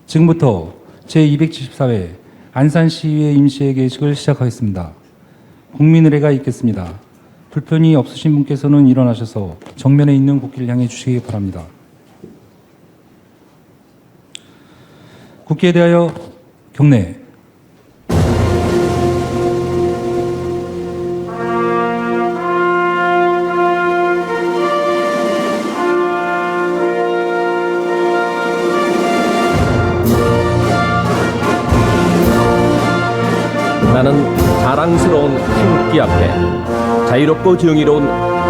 지금부터 제274회 안산시의회 임시회 개식을 시작하겠습니다. 국민의례가 있겠습니다. 불편이 없으신 분께서는 일어나셔서 정면에 있는 국기를 향해 주시기 바랍니다. 국기에 대하여 경례. 나는 자랑스러운 태극기 앞에 자유롭고 정의로운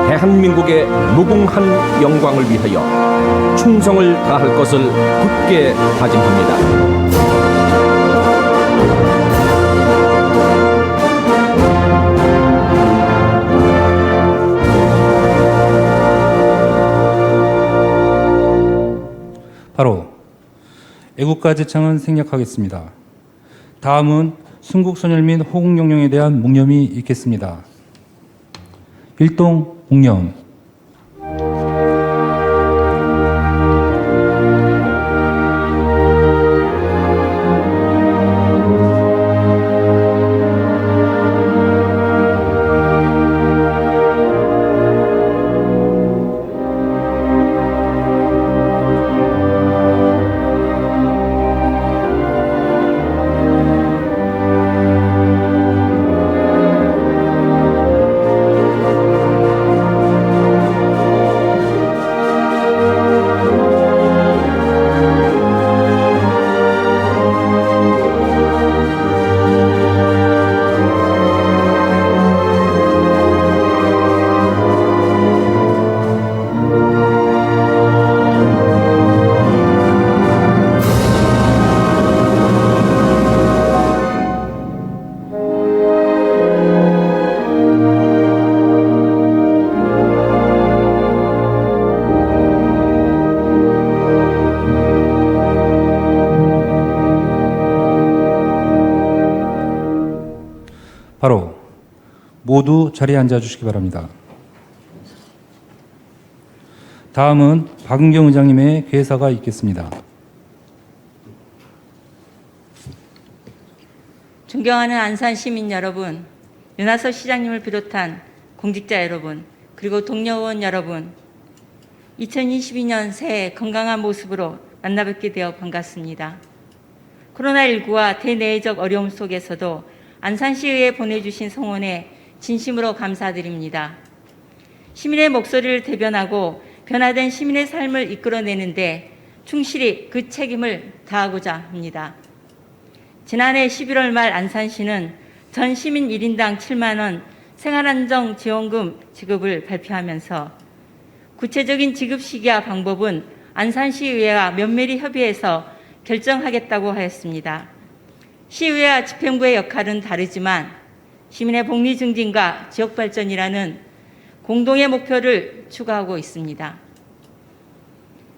대한민국의 무궁한 영광을 위하여 충성을 다할 것을 굳게 다짐합니다. 바로 애국가 제창은 생략하겠습니다. 다음은 순국선열 및 호국영령에 대한 묵념이 있겠습니다. 일동 묵념. 바로 모두 자리에 앉아 주시기 바랍니다. 다음은 박은경 의장님의 개사가 있겠습니다. 존경하는 안산 시민 여러분, 윤하서 시장님을 비롯한 공직자 여러분, 그리고 동료 의원 여러분, 2022년 새해 건강한 모습으로 만나뵙게 되어 반갑습니다. 코로나19와 대내적 어려움 속에서도 안산시의회에 보내주신 성원에 진심으로 감사드립니다. 시민의 목소리를 대변하고 변화된 시민의 삶을 이끌어내는데 충실히 그 책임을 다하고자 합니다. 지난해 11월 말 안산시는 전 시민 1인당 7만 원 생활안정지원금 지급을 발표하면서 구체적인 지급 시기와 방법은 안산시의회와 면밀히 협의해서 결정하겠다고 하였습니다. 시의회와 집행부의 역할은 다르지만 시민의 복리 증진과 지역 발전이라는 공동의 목표를 추구하고 있습니다.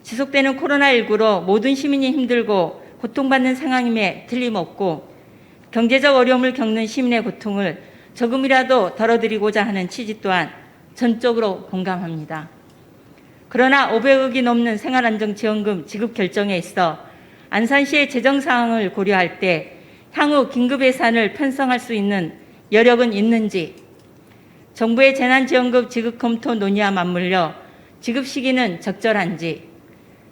지속되는 코로나19로 모든 시민이 힘들고 고통받는 상황임에 틀림없고 경제적 어려움을 겪는 시민의 고통을 조금이라도 덜어드리고자 하는 취지 또한 전적으로 공감합니다. 그러나 500억이 넘는 생활안정지원금 지급 결정에 있어 안산시의 재정 상황을 고려할 때 향후 긴급 예산을 편성할 수 있는 여력은 있는지, 정부의 재난지원금 지급 검토 논의와 맞물려 지급 시기는 적절한지,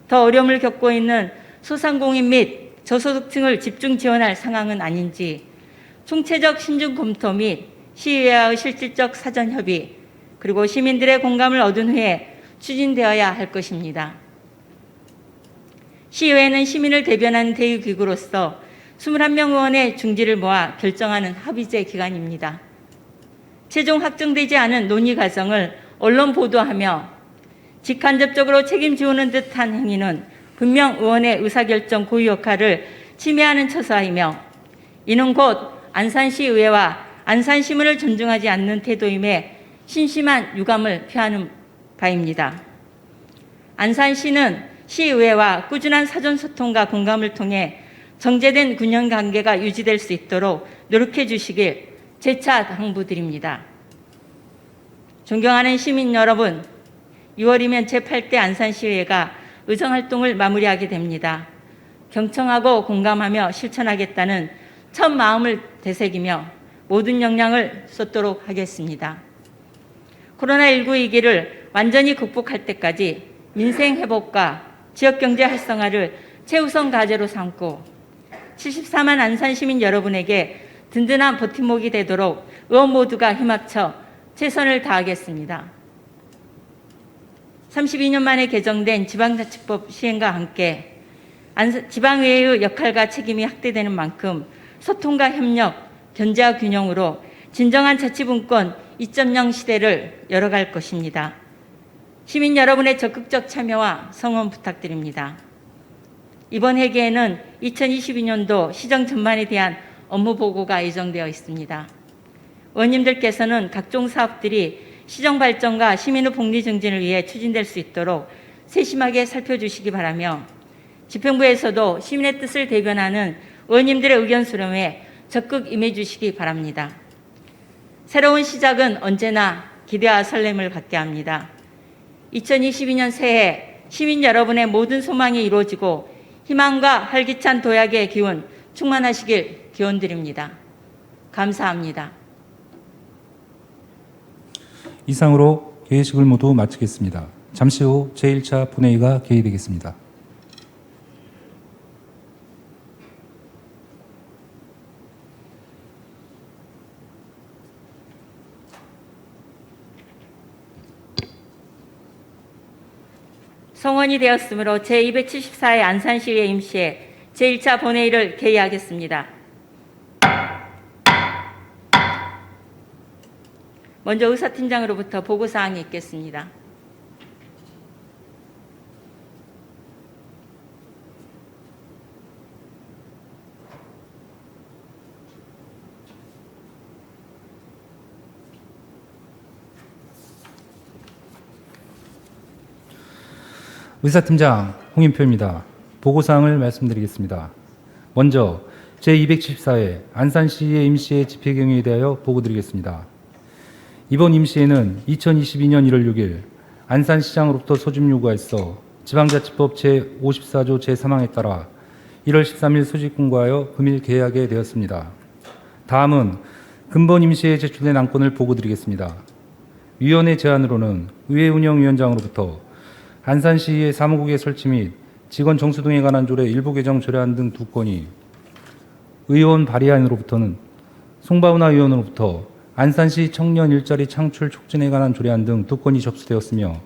더 어려움을 겪고 있는 소상공인 및 저소득층을 집중 지원할 상황은 아닌지, 총체적 신중 검토 및 시의회와의 실질적 사전 협의, 그리고 시민들의 공감을 얻은 후에 추진되어야 할 것입니다. 시의회는 시민을 대변하는 대의기구로서 21명 의원의 중지를 모아 결정하는 합의제 기관입니다. 최종 확정되지 않은 논의 과정을 언론 보도하며 직간접적으로 책임지우는 듯한 행위는 분명 의원의 의사결정 고유 역할을 침해하는 처사이며 이는 곧 안산시의회와 안산시민을 존중하지 않는 태도임에 심심한 유감을 표하는 바입니다. 안산시는 시의회와 꾸준한 사전소통과 공감을 통해 정제된 군연 관계가 유지될 수 있도록 노력해 주시길 재차 당부드립니다. 존경하는 시민 여러분, 6월이면 제8대 안산시의회가 의정활동을 마무리하게 됩니다. 경청하고 공감하며 실천하겠다는 첫 마음을 되새기며 모든 역량을 쏟도록 하겠습니다. 코로나19 위기를 완전히 극복할 때까지 민생 회복과 지역경제 활성화를 최우선 과제로 삼고 74만 안산 시민 여러분에게 든든한 버팀목이 되도록 의원 모두가 힘합쳐 최선을 다하겠습니다. 32년 만에 개정된 지방자치법 시행과 함께 지방의회의 역할과 책임이 확대되는 만큼 소통과 협력, 견제와 균형으로 진정한 자치분권 2.0 시대를 열어갈 것입니다. 시민 여러분의 적극적 참여와 성원 부탁드립니다. 이번 회기에는 2022년도 시정 전반에 대한 업무 보고가 예정되어 있습니다. 의원님들께서는 각종 사업들이 시정 발전과 시민의 복리 증진을 위해 추진될 수 있도록 세심하게 살펴주시기 바라며 집행부에서도 시민의 뜻을 대변하는 의원님들의 의견 수렴에 적극 임해주시기 바랍니다. 새로운 시작은 언제나 기대와 설렘을 갖게 합니다. 2022년 새해 시민 여러분의 모든 소망이 이루어지고 희망과 활기찬 도약의 기운 충만하시길 기원드립니다. 감사합니다. 이상으로 개회식을 모두 마치겠습니다. 잠시 후 제1차 본회의가 개의되겠습니다. 성원이 되었으므로 제274회 안산시의회 임시회 제1차 본회의를 개의하겠습니다. 먼저 의사팀장으로부터 보고사항이 있겠습니다. 의사팀장 홍인표입니다. 보고사항을 말씀드리겠습니다. 먼저 제274회 안산시의회 임시회 집회경위에 대하여 보고드리겠습니다. 이번 임시회는 2022년 1월 6일 안산시장으로부터 소집 요구가 있어 지방자치법 제54조 제3항에 따라 1월 13일 소집 공고하여 금일 개회하게 되었습니다. 다음은 근본 임시회에 제출된 안건을 보고드리겠습니다. 위원회 제안으로는 의회운영위원장으로부터 안산시의회 사무국의 설치 및 직원 정수 등에 관한 조례 일부 개정 조례안 등 2건이, 의원 발의안으로부터는 송바우나 의원으로부터 안산시 청년 일자리 창출 촉진에 관한 조례안 등 2건이 접수되었으며,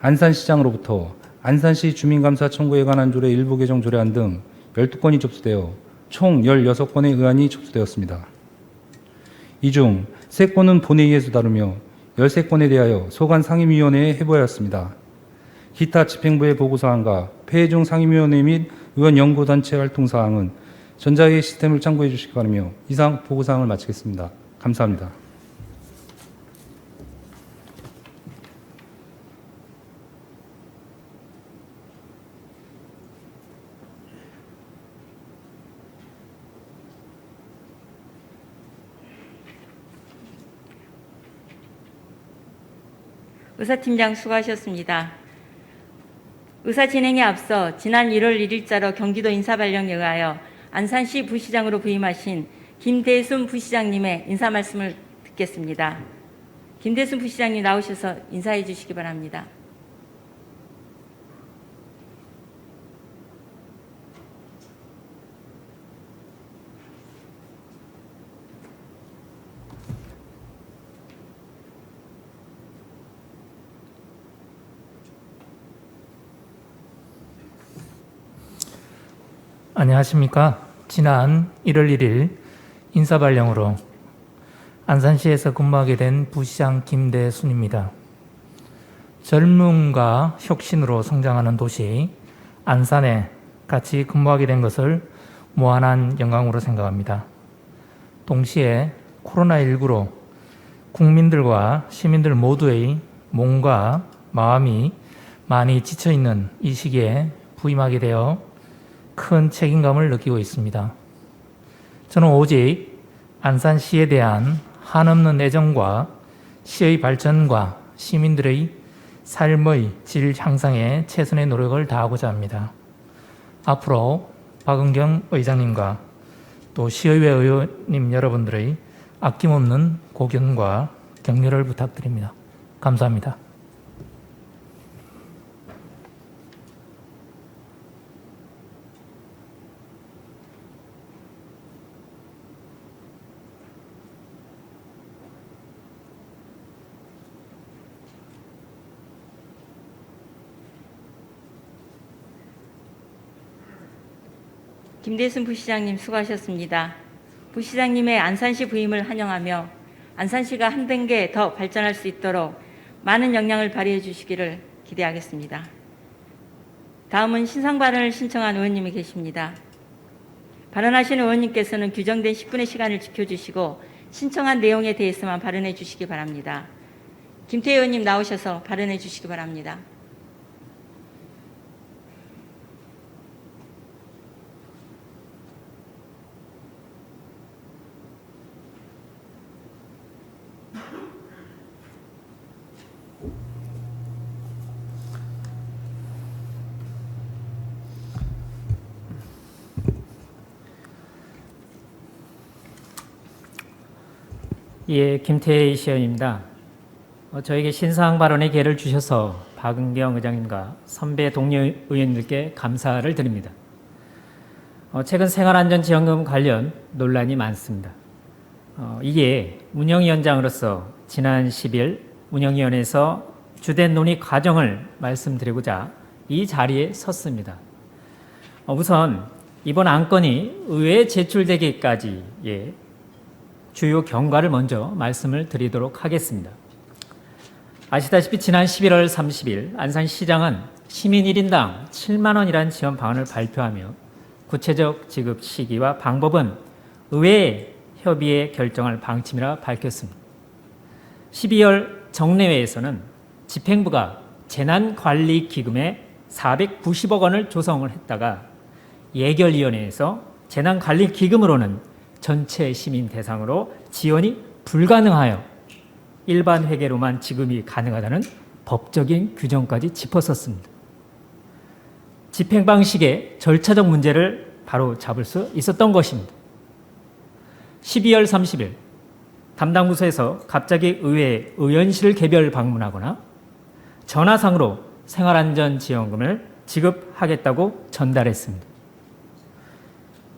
안산시장으로부터 안산시 주민감사 청구에 관한 조례 일부 개정 조례안 등 12건이 접수되어 총 16건의 의안이 접수되었습니다. 이 중 3건은 본회의에서 다루며 13건에 대하여 소관 상임위원회에 해부하였습니다. 기타 집행부의 보고사항과 폐회 중 상임위원회 및 의원 연구단체 활동사항은 전자회의 시스템을 참고해 주시기 바라며 이상 보고사항을 마치겠습니다. 감사합니다. 의사팀장 수고하셨습니다. 의사 진행에 앞서 지난 1월 1일자로 경기도 인사발령에 의하여 안산시 부시장으로 부임하신 김대순 부시장님의 인사 말씀을 듣겠습니다. 김대순 부시장님 나오셔서 인사해 주시기 바랍니다. 안녕하십니까. 지난 1월 1일 인사발령으로 안산시에서 근무하게 된 부시장 김대순입니다. 젊음과 혁신으로 성장하는 도시 안산에 같이 근무하게 된 것을 무한한 영광으로 생각합니다. 동시에 코로나19로 국민들과 시민들 모두의 몸과 마음이 많이 지쳐있는 이 시기에 부임하게 되어 큰 책임감을 느끼고 있습니다. 저는 오직 안산시에 대한 한없는 애정과 시의 발전과 시민들의 삶의 질 향상에 최선의 노력을 다하고자 합니다. 앞으로 박은경 의장님과 또 시의회 의원님 여러분들의 아낌없는 고견과 격려를 부탁드립니다. 감사합니다. 김대순 부시장님 수고하셨습니다. 부시장님의 안산시 부임을 환영하며 안산시가 한 단계 더 발전할 수 있도록 많은 역량을 발휘해 주시기를 기대하겠습니다. 다음은 신상 발언을 신청한 의원님이 계십니다. 발언하시는 의원님께서는 규정된 10분의 시간을 지켜주시고 신청한 내용에 대해서만 발언해 주시기 바랍니다. 김태희 의원님 나오셔서 발언해 주시기 바랍니다. 예, 김태희 시의원입니다. 저에게 신상 발언의 기회를 주셔서 박은경 의장님과 선배 동료 의원님들께 감사를 드립니다. 최근 생활안전지원금 관련 논란이 많습니다. 이게 운영위원장으로서 지난 10일 운영위원회에서 주된 논의 과정을 말씀드리고자 이 자리에 섰습니다. 우선 이번 안건이 의회에 제출되기까지의 주요 경과를 먼저 말씀을 드리도록 하겠습니다. 아시다시피 지난 11월 30일 안산시장은 시민 1인당 7만 원이라는 지원 방안을 발표하며 구체적 지급 시기와 방법은 의회 협의에 결정할 방침이라 밝혔습니다. 12월 정례회에서는 집행부가 재난관리기금에 490억 원을 조성을 했다가 예결위원회에서 재난관리기금으로는 전체 시민 대상으로 지원이 불가능하여 일반 회계로만 지급이 가능하다는 법적인 규정까지 짚었었습니다. 집행 방식의 절차적 문제를 바로 잡을 수 있었던 것입니다. 12월 30일 담당 부서에서 갑자기 의회 의원실을 개별 방문하거나 전화상으로 생활안전지원금을 지급하겠다고 전달했습니다.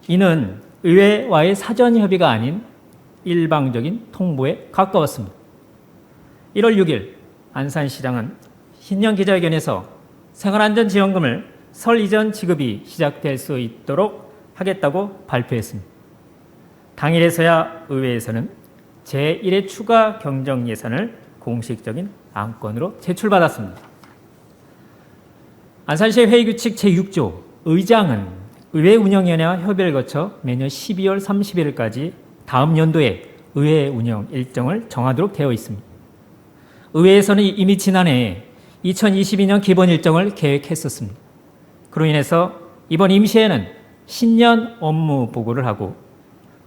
이는 의회와의 사전 협의가 아닌 일방적인 통보에 가까웠습니다. 1월 6일 안산시장은 신년 기자회견에서 생활안전지원금을 설 이전 지급이 시작될 수 있도록 하겠다고 발표했습니다. 당일에서야 의회에서는 제1회 추가 경정 예산을 공식적인 안건으로 제출받았습니다. 안산시의 회의규칙 제6조 의장은 의회 운영위원회와 협의를 거쳐 매년 12월 31일까지 다음 연도에 의회 운영 일정을 정하도록 되어 있습니다. 의회에서는 이미 지난해 2022년 기본 일정을 계획했었습니다. 그로 인해서 이번 임시회는 신년 업무 보고를 하고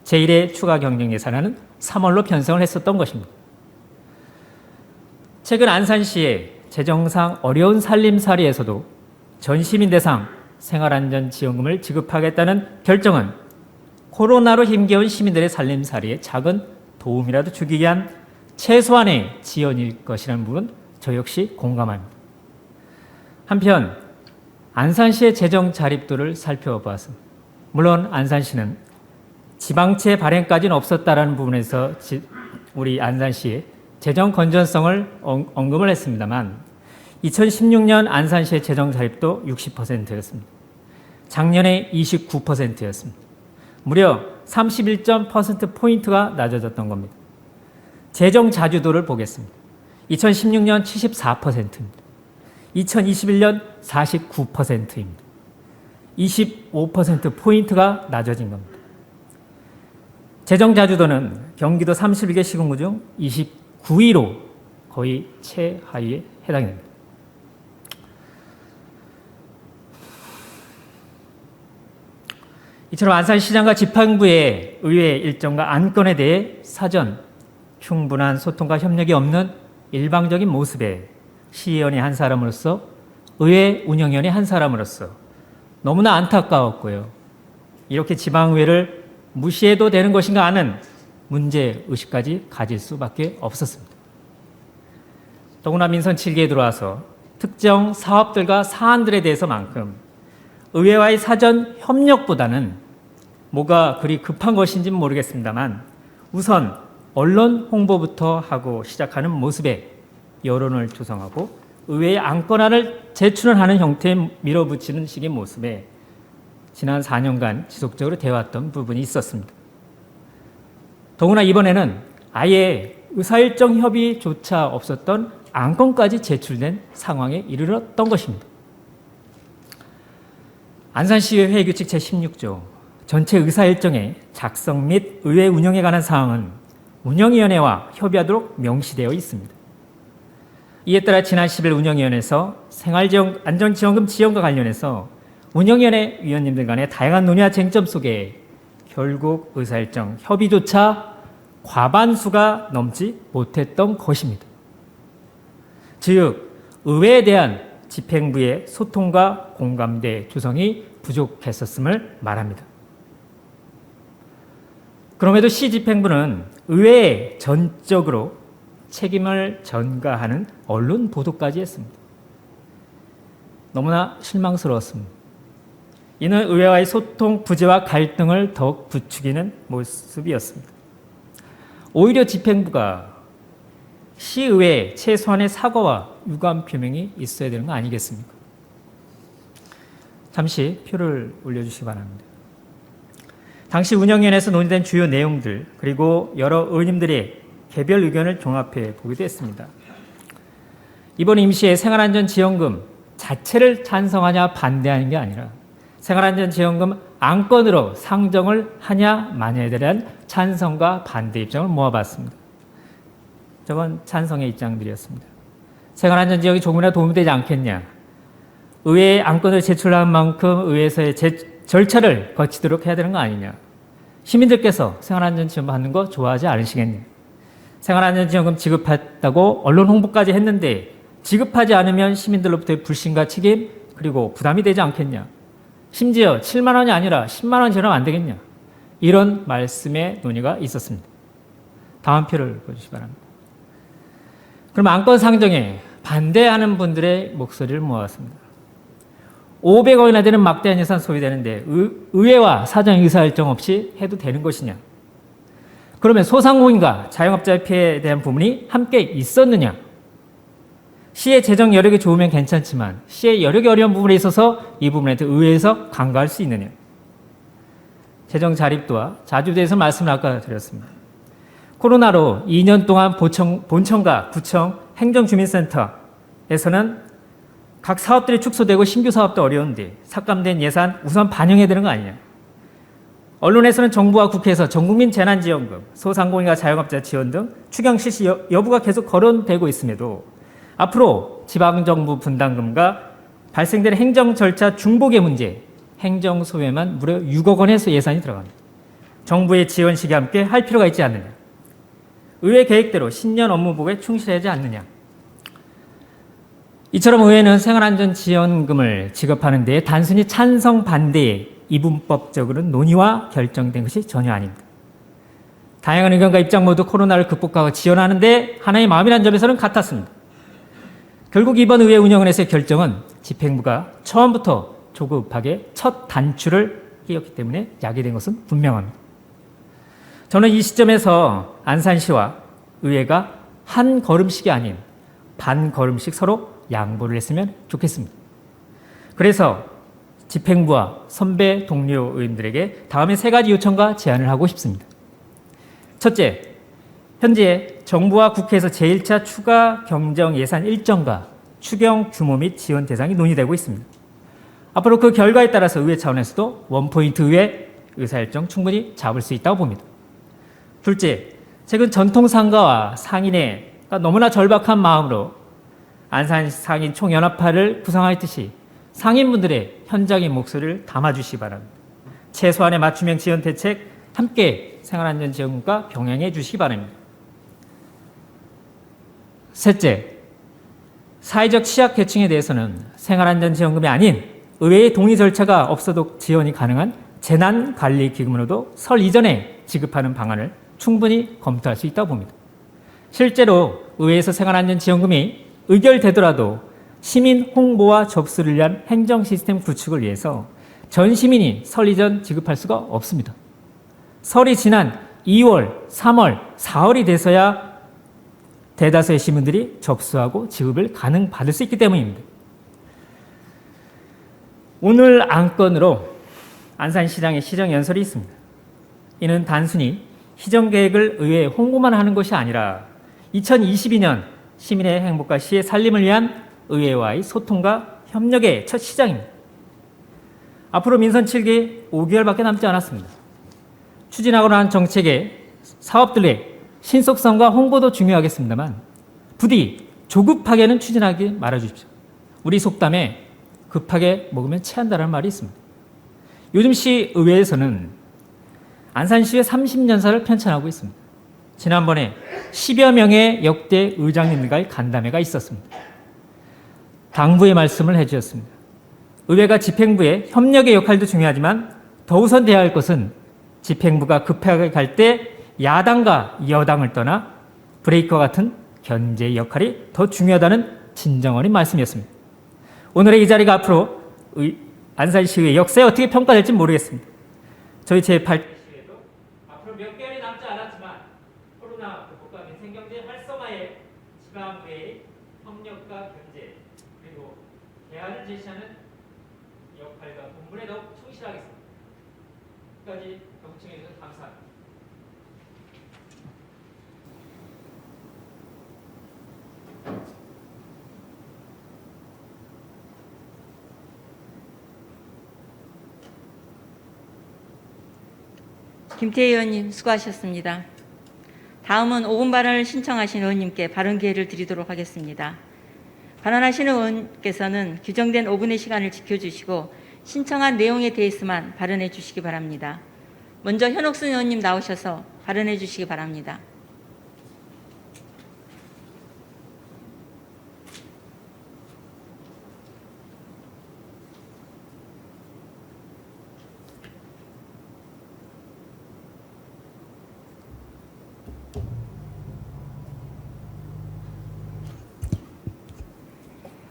제1회 추가 경정 예산안은 3월로 편성을 했었던 것입니다. 최근 안산시의 재정상 어려운 살림살이에서도 전 시민 대상 생활안전지원금을 지급하겠다는 결정은 코로나로 힘겨운 시민들의 살림살이에 작은 도움이라도 주기 위한 최소한의 지원일 것이라는 부분 저 역시 공감합니다. 한편 안산시의 재정 자립도를 살펴보았습니다. 물론 안산시는 지방채 발행까지는 없었다라는 부분에서 우리 안산시의 재정 건전성을 언급을 했습니다만 2016년 안산시의 재정 자립도 60%였습니다. 작년에 29%였습니다. 무려 31.%포인트가 낮아졌던 겁니다. 재정 자주도를 보겠습니다. 2016년 74%입니다. 2021년 49%입니다. 25%포인트가 낮아진 겁니다. 재정 자주도는 경기도 31개 시군구 중 29위로 거의 최하위에 해당이 됩니다. 이처럼 안산시장과 집행부의 의회 일정과 안건에 대해 사전 충분한 소통과 협력이 없는 일방적인 모습에 시의원의 한 사람으로서 의회 운영위원의 한 사람으로서 너무나 안타까웠고요. 이렇게 지방의회를 무시해도 되는 것인가 하는 문제의식까지 가질 수밖에 없었습니다. 더구나 민선 7기에 들어와서 특정 사업들과 사안들에 대해서만큼 의회와의 사전 협력보다는 뭐가 그리 급한 것인지는 모르겠습니다만 우선 언론 홍보부터 하고 시작하는 모습에 여론을 조성하고 의회의 안건안을 제출하는 형태에 밀어붙이는 식의 모습에 지난 4년간 지속적으로 되어왔던 부분이 있었습니다. 더구나 이번에는 아예 의사일정 협의조차 없었던 안건까지 제출된 상황에 이르렀던 것입니다. 안산시의회 회의규칙 제16조 전체 의사일정의 작성 및 의회 운영에 관한 사항은 운영위원회와 협의하도록 명시되어 있습니다. 이에 따라 지난 10일 운영위원회에서 생활안전지원금 지원과 관련해서 운영위원회 위원님들 간의 다양한 논의와 쟁점 속에 결국 의사일정 협의조차 과반수가 넘지 못했던 것입니다. 즉 의회에 대한 집행부의 소통과 공감대 조성이 부족했었음을 말합니다. 그럼에도 시 집행부는 의회에 전적으로 책임을 전가하는 언론 보도까지 했습니다. 너무나 실망스러웠습니다. 이는 의회와의 소통 부재와 갈등을 더욱 부추기는 모습이었습니다. 오히려 집행부가 시의회에 최소한의 사과와 유감 표명이 있어야 되는 거 아니겠습니까? 잠시 표를 올려주시기 바랍니다. 당시 운영위원회에서 논의된 주요 내용들 그리고 여러 의원님들의 개별 의견을 종합해 보기도 했습니다. 이번 임시의 생활안전지원금 자체를 찬성하냐 반대하는 게 아니라 생활안전지원금 안건으로 상정을 하냐 마냐에 대한 찬성과 반대 입장을 모아봤습니다. 저건 찬성의 입장들이었습니다. 생활안전지역이 조금이라도 도움이 되지 않겠냐. 의회에 안건을 제출한 만큼 의회에서의 절차를 거치도록 해야 되는 거 아니냐. 시민들께서 생활안전지원금 받는 거 좋아하지 않으시겠냐. 생활안전지원금 지급했다고 언론 홍보까지 했는데 지급하지 않으면 시민들로부터의 불신과 책임 그리고 부담이 되지 않겠냐. 심지어 7만 원이 아니라 10만 원 지원하면 안 되겠냐. 이런 말씀의 논의가 있었습니다. 다음 표를 보여주시기 바랍니다. 그럼 안건 상정에 반대하는 분들의 목소리를 모았습니다. 500억이나 되는 막대한 예산 소비되는데 의회와 사정 의사일정 없이 해도 되는 것이냐. 그러면 소상공인과 자영업자의 피해에 대한 부분이 함께 있었느냐. 시의 재정 여력이 좋으면 괜찮지만 시의 여력이 어려운 부분에 있어서 이 부분에 대해 의회에서 간과할 수 있느냐. 재정 자립도와 자주에 대해서 말씀을 아까 드렸습니다. 코로나로 2년 동안 본청과 구청, 행정주민센터에서는 각 사업들이 축소되고 신규 사업도 어려운데 삭감된 예산 우선 반영해야 되는 거 아니냐. 언론에서는 정부와 국회에서 전국민 재난지원금, 소상공인과 자영업자 지원 등 추경 실시 여부가 계속 거론되고 있음에도 앞으로 지방정부 분담금과 발생되는 행정 절차 중복의 문제, 행정소외만 무려 6억 원에서 예산이 들어갑니다. 정부의 지원식이 함께 할 필요가 있지 않느냐. 의회 계획대로 신년 업무보고에 충실하지 않느냐. 이처럼 의회는 생활안전지원금을 지급하는 데 단순히 찬성 반대에 이분법적으로는 논의와 결정된 것이 전혀 아닙니다. 다양한 의견과 입장 모두 코로나를 극복하고 지원하는 데 하나의 마음이라는 점에서는 같았습니다. 결국 이번 의회 운영원에서의 결정은 집행부가 처음부터 조급하게 첫 단추를 끼웠기 때문에 야기된 것은 분명합니다. 저는 이 시점에서 안산시와 의회가 한 걸음씩이 아닌 반 걸음씩 서로 양보를 했으면 좋겠습니다. 그래서 집행부와 선배 동료 의원들에게 다음에 3가지 요청과 제안을 하고 싶습니다. 첫째, 현재 정부와 국회에서 제1차 추가 경정 예산 일정과 추경 규모 및 지원 대상이 논의되고 있습니다. 앞으로 그 결과에 따라서 의회 차원에서도 원포인트 의회 의사일정 충분히 잡을 수 있다고 봅니다. 둘째, 최근 전통상가와 상인회가 너무나 절박한 마음으로 안산 상인 총연합회를 구성하였듯이 상인분들의 현장의 목소리를 담아주시기 바랍니다. 최소한의 맞춤형 지원 대책 함께 생활안전지원금과 병행해 주시기 바랍니다. 셋째, 사회적 취약계층에 대해서는 생활안전지원금이 아닌 의회의 동의 절차가 없어도 지원이 가능한 재난관리기금으로도 설 이전에 지급하는 방안을 충분히 검토할 수 있다고 봅니다. 실제로 의회에서 생활안전지원금이 의결되더라도 시민 홍보와 접수를 위한 행정 시스템 구축을 위해서 전 시민이 설 이전 지급할 수가 없습니다. 설이 지난 2월, 3월, 4월이 돼서야 대다수의 시민들이 접수하고 지급을 가능받을 수 있기 때문입니다. 오늘 안건으로 안산시장의 시정연설이 있습니다. 이는 단순히 시정계획을 의회에 홍보만 하는 것이 아니라 2022년 시민의 행복과 시의 살림을 위한 의회와의 소통과 협력의 첫 시작입니다. 앞으로 민선 7기 5개월밖에 남지 않았습니다. 추진하고자 하는 정책의 사업들의 신속성과 홍보도 중요하겠습니다만 부디 조급하게는 추진하기 말아주십시오. 우리 속담에 급하게 먹으면 체한다는 말이 있습니다. 요즘 시의회에서는 안산시의 30년사를 편찬하고 있습니다. 지난번에 10여 명의 역대 의장님들과의 간담회가 있었습니다. 당부의 말씀을 해주셨습니다. 의회가 집행부의 협력의 역할도 중요하지만 더 우선 돼야 할 것은 집행부가 급하게 갈 때 야당과 여당을 떠나 브레이크와 같은 견제의 역할이 더 중요하다는 진정어린 말씀이었습니다. 오늘의 이 자리가 앞으로 안산시의 역사에 어떻게 평가될지 모르겠습니다. 저희 제8시에도 앞으로 몇 개월이 남지 않았지만 코로나 극복과 민생경제 활성화에 지방부의 협력과 견제 그리고 대안을 제시하는 역할과 본분에 더욱 충실하겠습니다. 끝까지 경청해 주셔서 감사합니다. 김태희 의원님 수고하셨습니다. 다음은 5분 발언을 신청하신 의원님께 발언 기회를 드리도록 하겠습니다. 발언하시는 의원께서는 규정된 5분의 시간을 지켜주시고 신청한 내용에 대해서만 발언해 주시기 바랍니다. 먼저 현옥순 의원님 나오셔서 발언해 주시기 바랍니다.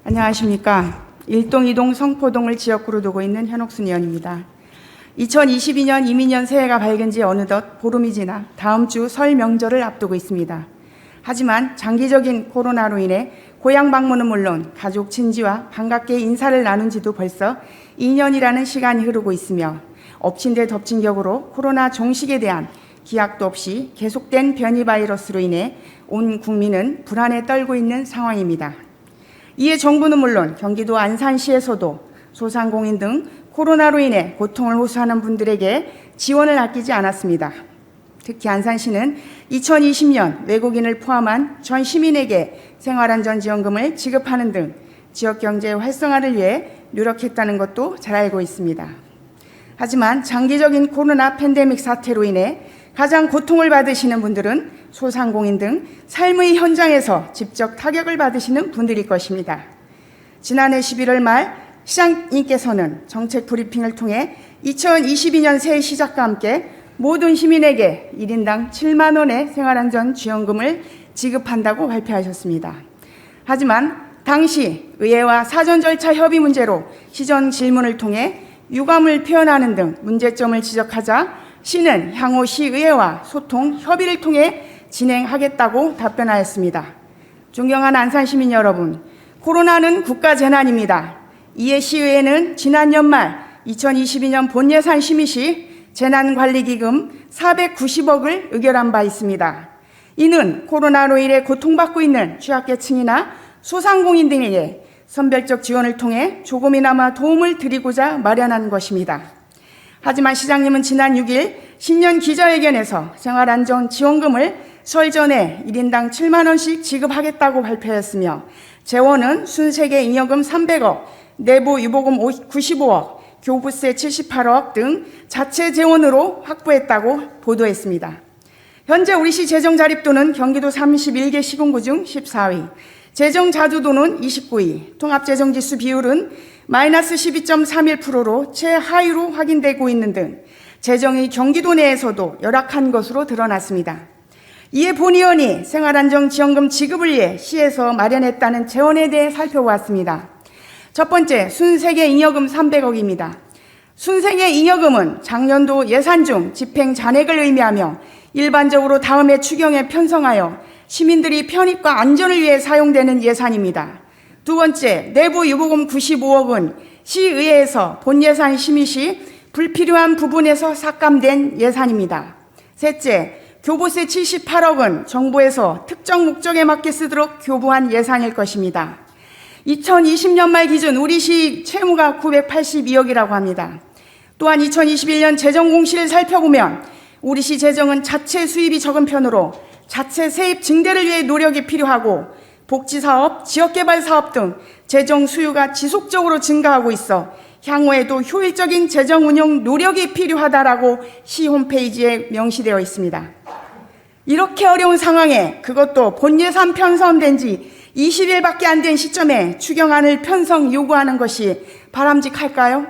안녕하십니까. 일동, 이동, 성포동을 지역구로 두고 있는 현옥순 의원입니다. 2022년 이민년 새해가 밝은 지 어느덧 보름이 지나 다음 주 설 명절을 앞두고 있습니다. 하지만 장기적인 코로나로 인해 고향 방문은 물론 가족 친지와 반갑게 인사를 나눈 지도 벌써 2년이라는 시간이 흐르고 있으며 엎친 데 덮친 격으로 코로나 종식에 대한 기약도 없이 계속된 변이 바이러스로 인해 온 국민은 불안에 떨고 있는 상황입니다. 이에 정부는 물론 경기도 안산시에서도 소상공인 등 코로나로 인해 고통을 호소하는 분들에게 지원을 아끼지 않았습니다. 특히 안산시는 2020년 외국인을 포함한 전 시민에게 생활안전지원금을 지급하는 등 지역경제 활성화를 위해 노력했다는 것도 잘 알고 있습니다. 하지만 장기적인 코로나 팬데믹 사태로 인해 가장 고통을 받으시는 분들은 소상공인 등 삶의 현장에서 직접 타격을 받으시는 분들일 것입니다. 지난해 11월 말 시장님께서는 정책 브리핑을 통해 2022년 새해 시작과 함께 모든 시민에게 1인당 7만 원의 생활안전지원금을 지급한다고 발표하셨습니다. 하지만 당시 의회와 사전 절차 협의 문제로 시정 질문을 통해 유감을 표현하는 등 문제점을 지적하자 시는 향후 시의회와 소통, 협의를 통해 진행하겠다고 답변하였습니다. 존경하는 안산시민 여러분, 코로나는 국가재난입니다. 이에 시의회는 지난 연말 2022년 본예산 심의 시 재난관리기금 490억을 의결한 바 있습니다. 이는 코로나로 인해 고통받고 있는 취약계층이나 소상공인 등에게 선별적 지원을 통해 조금이나마 도움을 드리고자 마련한 것입니다. 하지만 시장님은 지난 6일 신년 기자회견에서 생활안전지원금을 설 전에 1인당 7만 원씩 지급하겠다고 발표했으며 재원은 순세계 잉여금 300억, 내부 유보금 95억, 교부세 78억 등 자체 재원으로 확보했다고 보도했습니다. 현재 우리 시 재정 자립도는 경기도 31개 시군구 중 14위, 재정 자주도는 29위, 통합재정지수 비율은 마이너스 12.31%로 최하위로 확인되고 있는 등 재정이 경기도 내에서도 열악한 것으로 드러났습니다. 이에 본 의원이 생활안정지원금 지급을 위해 시에서 마련했다는 재원에 대해 살펴보았습니다. 첫 번째, 순세계 잉여금 300억입니다. 순세계 잉여금은 작년도 예산 중 집행 잔액을 의미하며 일반적으로 다음해 추경에 편성하여 시민들이 편입과 안전을 위해 사용되는 예산입니다. 두 번째, 내부 유보금 95억은 시의회에서 본예산 심의 시 불필요한 부분에서 삭감된 예산입니다. 셋째, 교부세 78억은 정부에서 특정 목적에 맞게 쓰도록 교부한 예산일 것입니다. 2020년 말 기준 우리 시 채무가 982억이라고 합니다. 또한 2021년 재정 공시를 살펴보면 우리 시 재정은 자체 수입이 적은 편으로 자체 세입 증대를 위해 노력이 필요하고 복지사업, 지역개발사업 등 재정 수요가 지속적으로 증가하고 있어 향후에도 효율적인 재정 운용 노력이 필요하다라고 시 홈페이지에 명시되어 있습니다. 이렇게 어려운 상황에 그것도 본예산 편성된 지 20일밖에 안 된 시점에 추경안을 편성 요구하는 것이 바람직할까요?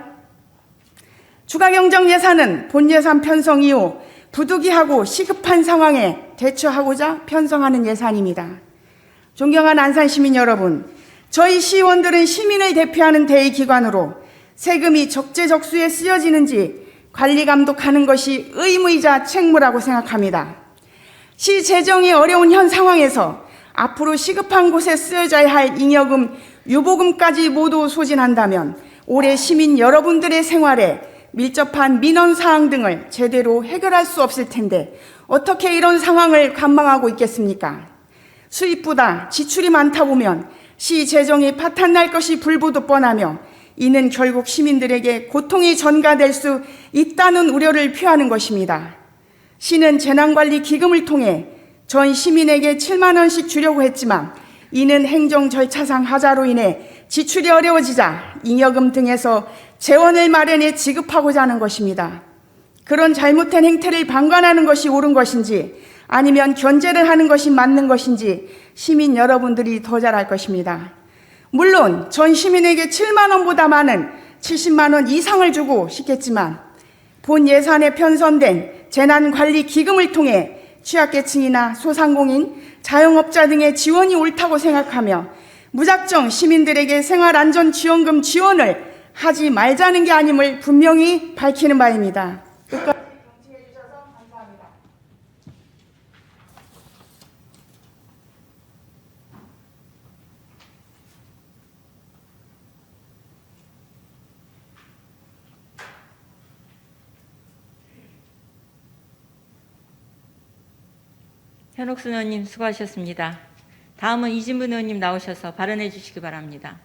추가경정 예산은 본예산 편성 이후 부득이하고 시급한 상황에 대처하고자 편성하는 예산입니다. 존경하는 안산시민 여러분, 저희 시의원들은 시민을 대표하는 대의기관으로 세금이 적재적소에 쓰여지는지 관리 감독하는 것이 의무이자 책무라고 생각합니다. 시 재정이 어려운 현 상황에서 앞으로 시급한 곳에 쓰여져야 할 잉여금, 유보금까지 모두 소진한다면 올해 시민 여러분들의 생활에 밀접한 민원사항 등을 제대로 해결할 수 없을 텐데 어떻게 이런 상황을 관망하고 있겠습니까? 수입보다 지출이 많다 보면 시 재정이 파탄날 것이 불보듯 뻔하며 이는 결국 시민들에게 고통이 전가될 수 있다는 우려를 표하는 것입니다. 시는 재난관리기금을 통해 전 시민에게 7만 원씩 주려고 했지만 이는 행정 절차상 하자로 인해 지출이 어려워지자 잉여금 등에서 재원을 마련해 지급하고자 하는 것입니다. 그런 잘못된 행태를 방관하는 것이 옳은 것인지 아니면 견제를 하는 것이 맞는 것인지 시민 여러분들이 더 잘 알 것입니다. 물론 전 시민에게 7만 원보다 많은 70만 원 이상을 주고 싶겠지만 본 예산에 편성된 재난관리기금을 통해 취약계층이나 소상공인, 자영업자 등의 지원이 옳다고 생각하며 무작정 시민들에게 생활안전지원금 지원을 하지 말자는 게 아님을 분명히 밝히는 바입니다. 끝까지 경청해 주셔서 감사합니다. 현옥순 의원님 수고하셨습니다. 다음은 이진분 의원님 나오셔서 발언해 주시기 바랍니다.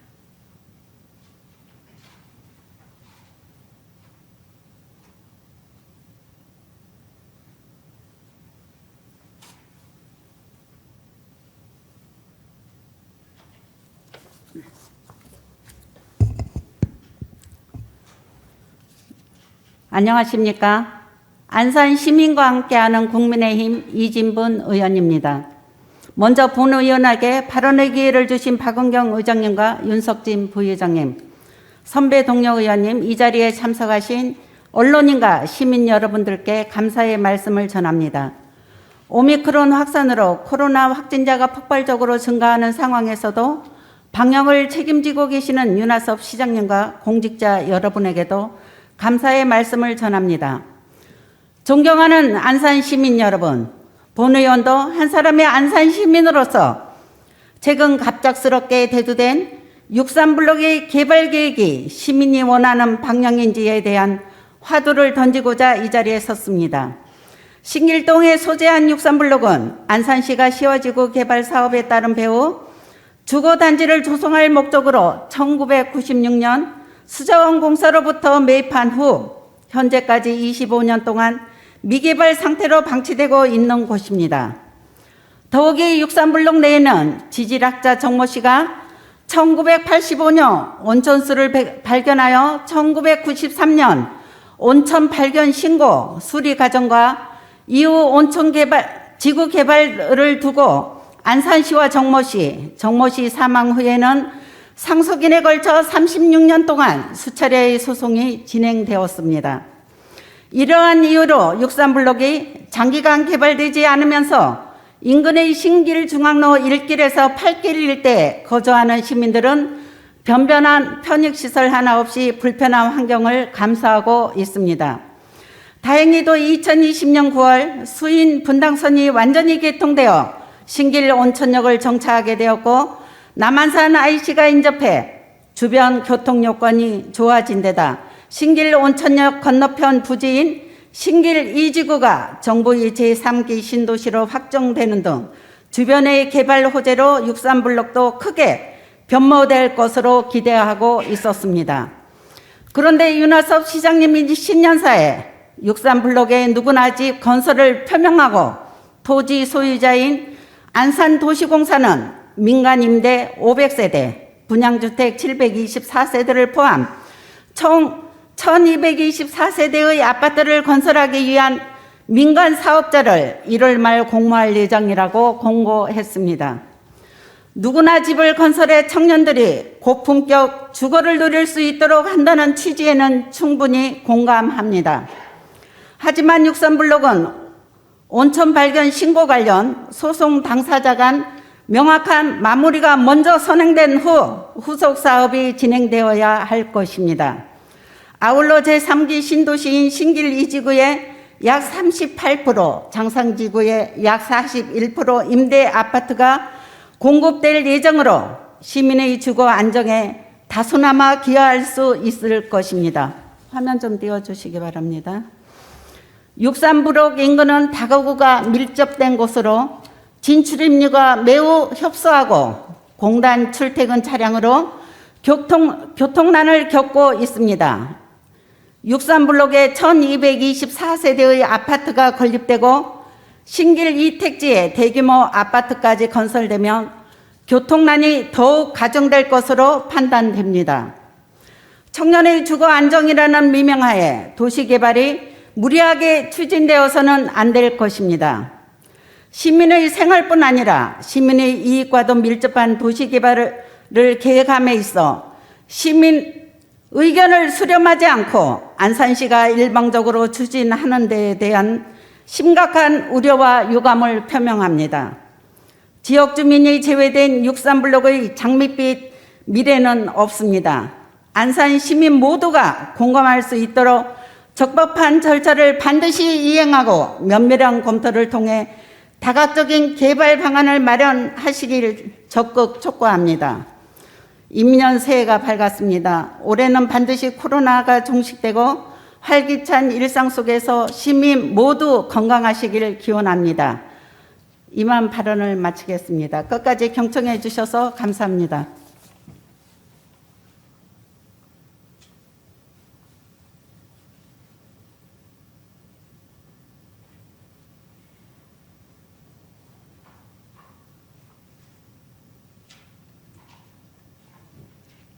안녕하십니까? 안산 시민과 함께하는 국민의힘 이진분 의원입니다. 먼저 본 의원에게 발언의 기회를 주신 박은경 의장님과 윤석진 부의장님, 선배 동료 의원님, 이 자리에 참석하신 언론인과 시민 여러분들께 감사의 말씀을 전합니다. 오미크론 확산으로 코로나 확진자가 폭발적으로 증가하는 상황에서도 방역을 책임지고 계시는 윤하섭 시장님과 공직자 여러분에게도 감사의 말씀을 전합니다. 존경하는 안산 시민 여러분, 본 의원도 한 사람의 안산 시민으로서 최근 갑작스럽게 대두된 63블록의 개발 계획이 시민이 원하는 방향인지에 대한 화두를 던지고자 이 자리에 섰습니다. 신길동에 소재한 63블록은 안산시가 시어지구 개발 사업에 따른 배후 주거단지를 조성할 목적으로 1996년 수자원공사로부터 매입한 후 현재까지 25년 동안 미개발 상태로 방치되고 있는 곳입니다. 더욱이 63블록 내에는 지질학자 정모 씨가 1985년 온천수를 발견하여 1993년 온천 발견 신고 수리 과정과 이후 온천 개발, 지구 개발을 두고 안산시와 정모시 사망 후에는 상속인에 걸쳐 36년 동안 수차례의 소송이 진행되었습니다. 이러한 이유로 63블록이 장기간 개발되지 않으면서 인근의 신길 중앙로 1길에서 8길 일대에 거주하는 시민들은 변변한 편익시설 하나 없이 불편한 환경을 감수하고 있습니다. 다행히도 2020년 9월 수인 분당선이 완전히 개통되어 신길 온천역을 정차하게 되었고 남한산 IC가 인접해 주변 교통 여건이 좋아진 데다 신길 온천역 건너편 부지인 신길 2지구가 정부의 제3기 신도시로 확정되는 등 주변의 개발 호재로 63블록도 크게 변모될 것으로 기대하고 있었습니다. 그런데 윤하섭 시장님이 신년사에 63블록에 누구나 집 건설을 표명하고 토지 소유자인 안산도시공사는 민간 임대 500세대, 분양주택 724세대를 포함 총 1224세대의 아파트를 건설하기 위한 민간 사업자를 1월 말 공모할 예정이라고 공고했습니다. 누구나 집을 건설해 청년들이 고품격 주거를 누릴 수 있도록 한다는 취지에는 충분히 공감합니다. 하지만 63블록은 온천 발견 신고 관련 소송 당사자 간 명확한 마무리가 먼저 선행된 후 후속 사업이 진행되어야 할 것입니다. 아울러 제3기 신도시인 신길 2지구의 약 38%, 장상지구의 약 41% 임대 아파트가 공급될 예정으로 시민의 주거 안정에 다소나마 기여할 수 있을 것입니다. 화면 좀 띄워주시기 바랍니다. 63블록 인근은 다가구가 밀접된 곳으로 진출입류가 매우 협소하고 공단 출퇴근 차량으로 교통난을 겪고 있습니다. 63블록에 1224세대의 아파트가 건립되고 신길 이택지에 대규모 아파트까지 건설되면 교통난이 더욱 가중될 것으로 판단됩니다. 청년의 주거 안정이라는 미명하에 도시개발이 무리하게 추진되어서는 안 될 것입니다. 시민의 생활뿐 아니라 시민의 이익과도 밀접한 도시개발을 계획함에 있어 시민 의견을 수렴하지 않고 안산시가 일방적으로 추진하는 데에 대한 심각한 우려와 유감을 표명합니다. 지역 주민이 제외된 63블록의 장밋빛 미래는 없습니다. 안산 시민 모두가 공감할 수 있도록 적법한 절차를 반드시 이행하고 면밀한 검토를 통해 다각적인 개발 방안을 마련하시기를 적극 촉구합니다. 임년 새해가 밝았습니다. 올해는 반드시 코로나가 종식되고 활기찬 일상 속에서 시민 모두 건강하시기를 기원합니다. 이만 발언을 마치겠습니다. 끝까지 경청해 주셔서 감사합니다.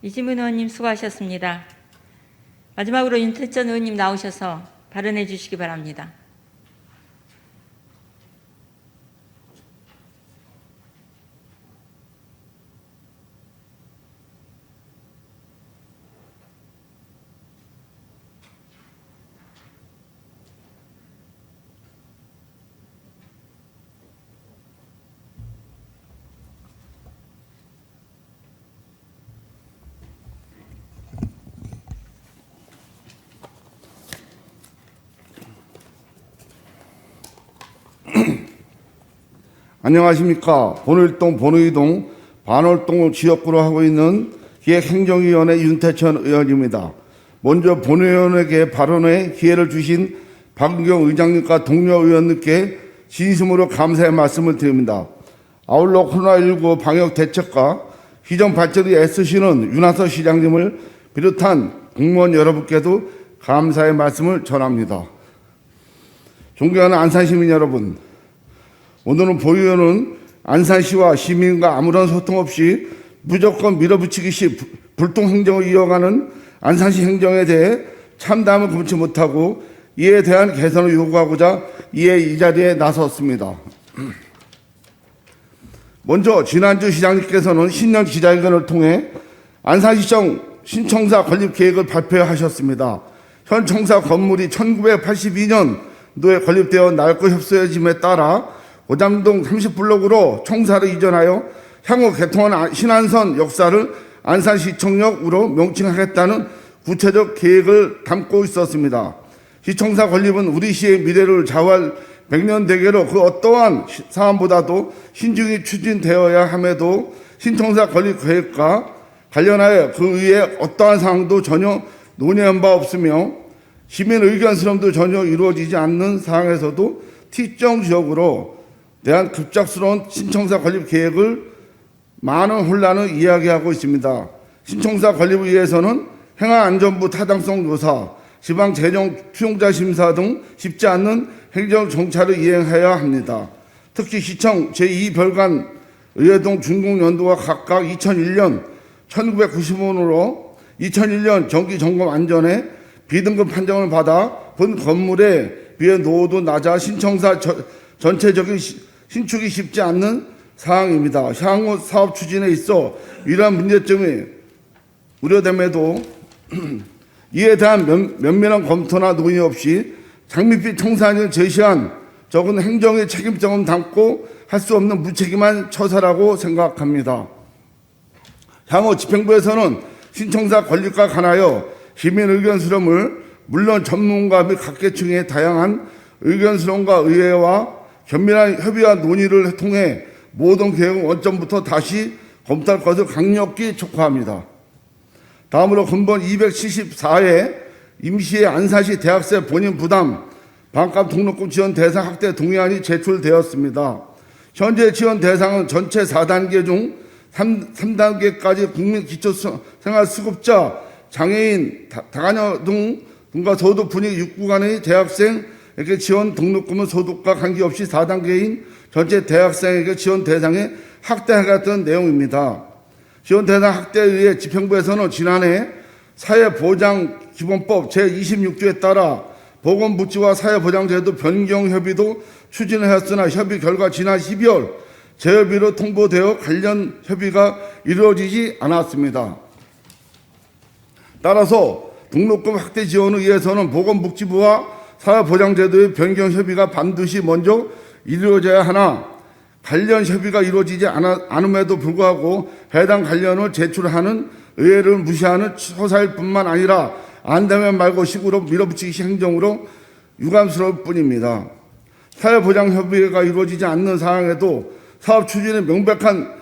이진문 의원님 수고하셨습니다. 마지막으로 윤태천 의원님 나오셔서 발언해 주시기 바랍니다. 안녕하십니까. 본일동, 본의동, 반월동 지역구로 하고 있는 기획행정위원회 윤태천 의원입니다. 먼저 본의원에게 발언의 기회를 주신 박은경 의장님과 동료 의원님께 진심으로 감사의 말씀을 드립니다. 아울러 코로나19 방역 대책과 시정 발전에 애쓰시는 윤하섭 시장님을 비롯한 공무원 여러분께도 감사의 말씀을 전합니다. 존경하는 안산시민 여러분, 오늘은 본의원은 안산시와 시민과 아무런 소통 없이 무조건 밀어붙이기식 불통행정을 이어가는 안산시 행정에 대해 참담을 금치 못하고 이에 대한 개선을 요구하고자 이 자리에 나섰습니다. 먼저 지난주 시장님께서는 신년 기자회견을 통해 안산시청 신청사 건립 계획을 발표하셨습니다. 현 청사 건물이 1982년도에 건립되어 낡고 협소해짐에 따라 오잠동 30블록으로 청사를 이전하여 향후 개통한 신안선 역사를 안산시청역으로 명칭하겠다는 구체적 계획을 담고 있었습니다. 시청사 건립은 우리 시의 미래를 좌우할 100년 대계로 그 어떠한 사안보다도 신중히 추진되어야 함에도 신청사 건립 계획과 관련하여 그 위에 어떠한 사항도 전혀 논의한 바 없으며 시민 의견 수렴도 전혀 이루어지지 않는 상황에서도 특정 지역으로 대한 급작스러운 신청사 건립 계획을 많은 혼란을 이야기하고 있습니다. 신청사 건립을 위해서는 행안안전부 타당성 조사, 지방재정 투용자 심사 등 쉽지 않는 행정 정찰을 이행해야 합니다. 특히 시청 제2별관 의회동 준공연도가 각각 2001년 1990원으로 2001년 정기점검 안전에 비등급 판정을 받아 본 건물에 비해 노후도 낮아 신청사 전체적인 신축이 쉽지 않는 사항입니다. 향후 사업 추진에 있어 이러한 문제점이 우려됨에도 이에 대한 면밀한 검토나 논의 없이 장밋빛 청사안을 제시한 적은 행정의 책임성은 담고 할 수 없는 무책임한 처사라고 생각합니다. 향후 집행부에서는 신청사 건립과 관하여 시민 의견 수렴을 물론 전문가 및 각계층의 다양한 의견 수렴과 의회와 긴밀한 협의와 논의를 통해 모든 계획 원점부터 다시 검토할 것을 강력히 촉구합니다. 다음으로 근본 274회 임시의 안산시 대학생 본인 부담 반값 등록금 지원 대상 확대 동의안이 제출되었습니다. 현재 지원 대상은 전체 4단계 중 3단계까지 국민 기초생활수급자, 장애인, 다가녀 등과 소득 분위 6구간의 대학생에게 지원 등록금은 소득과 관계없이 4단계인 전체 대학생에게 지원 대상에 확대하겠다는 내용입니다. 지원 대상 확대에 의해 집행부에서는 지난해 사회보장기본법 제26조에 따라 보건복지와 사회보장제도 변경 협의도 추진하였으나 협의 결과 지난 12월 재협의로 통보되어 관련 협의가 이루어지지 않았습니다. 따라서 등록금 확대 지원을 위해서는 보건복지부와 사회보장제도의 변경 협의가 반드시 먼저 이루어져야 하나 관련 협의가 이루어지지 않음에도 불구하고 해당 관련을 제출하는 의회를 무시하는 처사일 뿐만 아니라 안되면 말고 식으로 밀어붙이기 행정으로 유감스러울 뿐입니다. 사회보장협의회가 이루어지지 않는 상황에도 사업 추진의 명백한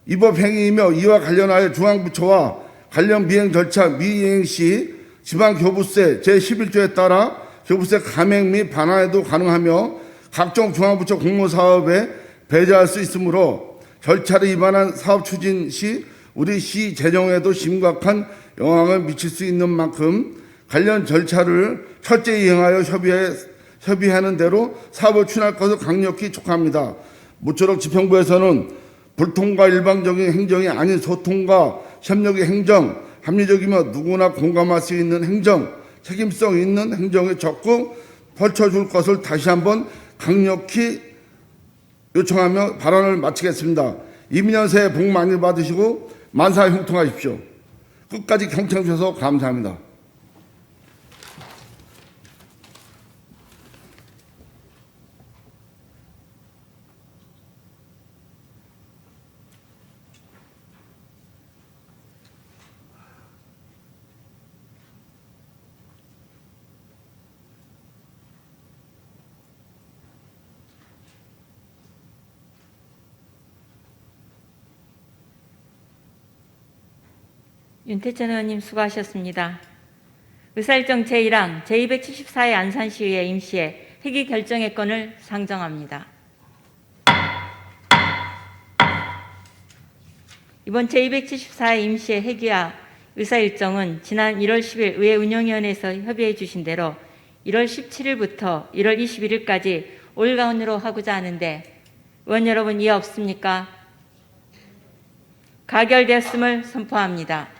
위법 행위이며 이와 관련하여 중앙부처와 관련 미행 절차 미이행 시 지방교부세 제11조에 따라 교부세 감행 및 반환에도 가능하며 각종 중앙부처 공모사업에 배제할 수 있으므로 절차를 위반한 사업 추진 시 우리 시 재정에도 심각한 영향을 미칠 수 있는 만큼 관련 절차를 철저히 이행하여 협의하는 대로 사업을 추진할 것을 강력히 촉구합니다. 모쪼록 집행부에서는 불통과 일방적인 행정이 아닌 소통과 협력의 행정, 합리적이며 누구나 공감할 수 있는 행정, 책임성 있는 행정에 적극 펼쳐줄 것을 다시 한번 강력히 요청하며 발언을 마치겠습니다. 이민년 새해 복 많이 받으시고 만사 형통하십시오. 끝까지 경청해 주셔서 감사합니다. 윤태천 의원님 수고하셨습니다. 의사일정 제1항 제274회 안산시의회 임시회 회기 결정의 건을 상정합니다. 이번 제274회 임시회 회기와 의사일정은 지난 1월 10일 의회 운영위원회에서 협의해 주신 대로 1월 17일부터 1월 21일까지 5일간으로 하고자 하는데 의원 여러분 이해 없습니까? 가결되었음을 선포합니다.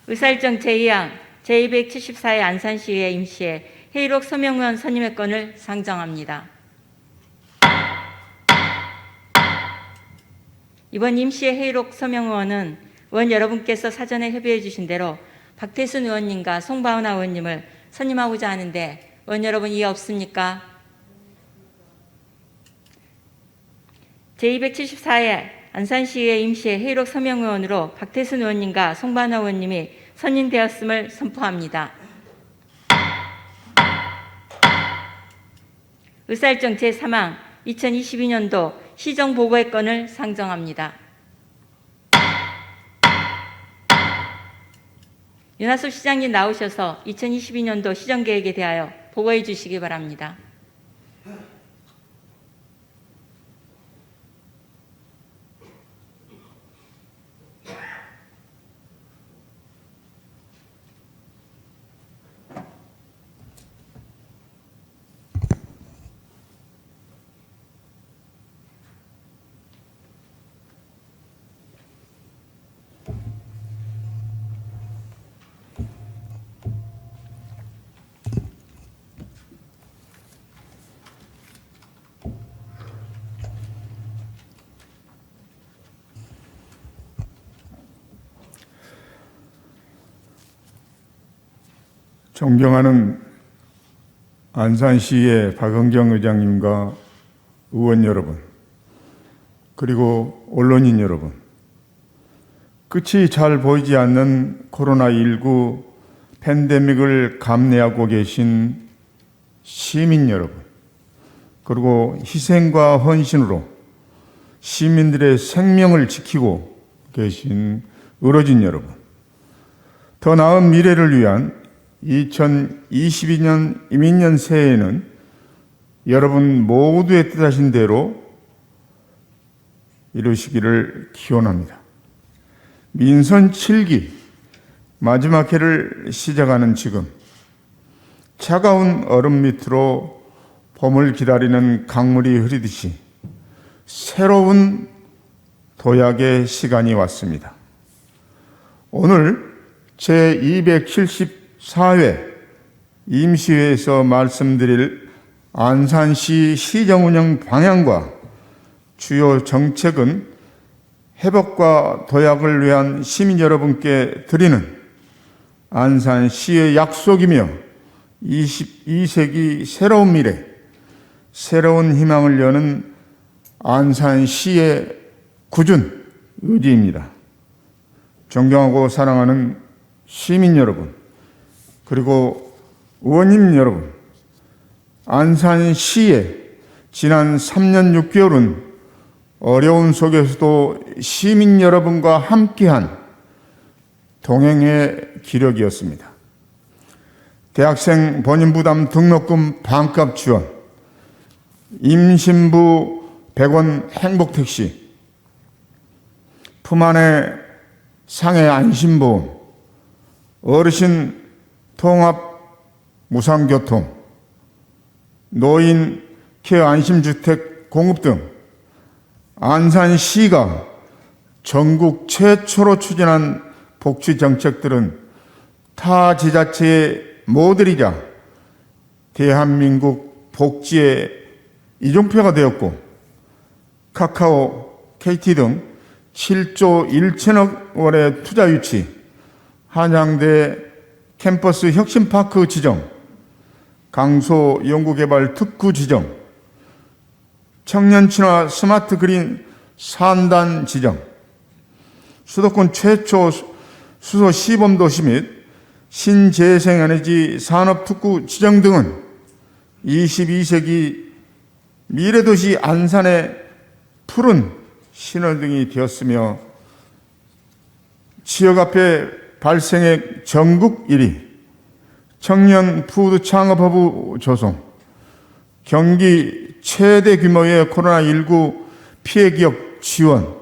의사일정 제2항 제274회 안산시의회 임시회 회의록 서명의원 선임의 건을 상정합니다. 이번 임시의 회의록 서명 의원은 의원 여러분께서 사전에 협의해 주신 대로 박태순 의원님과 송바은하 의원님을 선임하고자 하는데 의원 여러분 이해 없습니까? 제274회 안산시의회 임시의 회의록 서명 의원으로 박태순 의원님과 송바은하 의원님이 선임되었음을 선포합니다. 의사일정 제3항 2022년도 시정보고의 건을 상정합니다. 윤하숙 시장님 나오셔서 2022년도 시정계획에 대하여 보고해 주시기 바랍니다. 존경하는 안산시의 박은경 의장님과 의원 여러분, 그리고 언론인 여러분, 끝이 잘 보이지 않는 코로나19 팬데믹을 감내하고 계신 시민 여러분, 그리고 희생과 헌신으로 시민들의 생명을 지키고 계신 의료진 여러분, 더 나은 미래를 위한 2022년 이민년 새해에는 여러분 모두의 뜻하신 대로 이루시기를 기원합니다. 민선 7기 마지막 해를 시작하는 지금, 차가운 얼음 밑으로 봄을 기다리는 강물이 흐르듯이 새로운 도약의 시간이 왔습니다. 오늘 제274회 임시회에서 말씀드릴 안산시 시정운영 방향과 주요 정책은 회복과 도약을 위한 시민 여러분께 드리는 안산시의 약속이며 22세기 새로운 미래, 새로운 희망을 여는 안산시의 굳은 의지입니다. 존경하고 사랑하는 시민 여러분, 그리고 의원님 여러분, 안산시의 지난 3년 6개월은 어려운 속에서도 시민 여러분과 함께한 동행의 기력이었습니다. 대학생 본인부담 등록금 반값 지원, 임신부 100원 행복택시, 품 안의 상해 안심보험, 어르신 통합 무상교통, 노인 케어 안심주택 공급 등 안산시가 전국 최초로 추진한 복지 정책들은 타 지자체의 모델이자 대한민국 복지의 이종표가 되었고, 카카오, KT 등 7조 1천억 원의 투자 유치, 한양대 캠퍼스 혁신파크 지정, 강소 연구개발 특구 지정, 청년 친화 스마트 그린 산단 지정, 수도권 최초 수소 시범도시 및 신재생에너지 산업특구 지정 등은 22세기 미래도시 안산의 푸른 신호등이 되었으며, 지역 앞에 발생액 전국 1위, 청년 푸드 창업허브 조성, 경기 최대 규모의 코로나19 피해 기업 지원,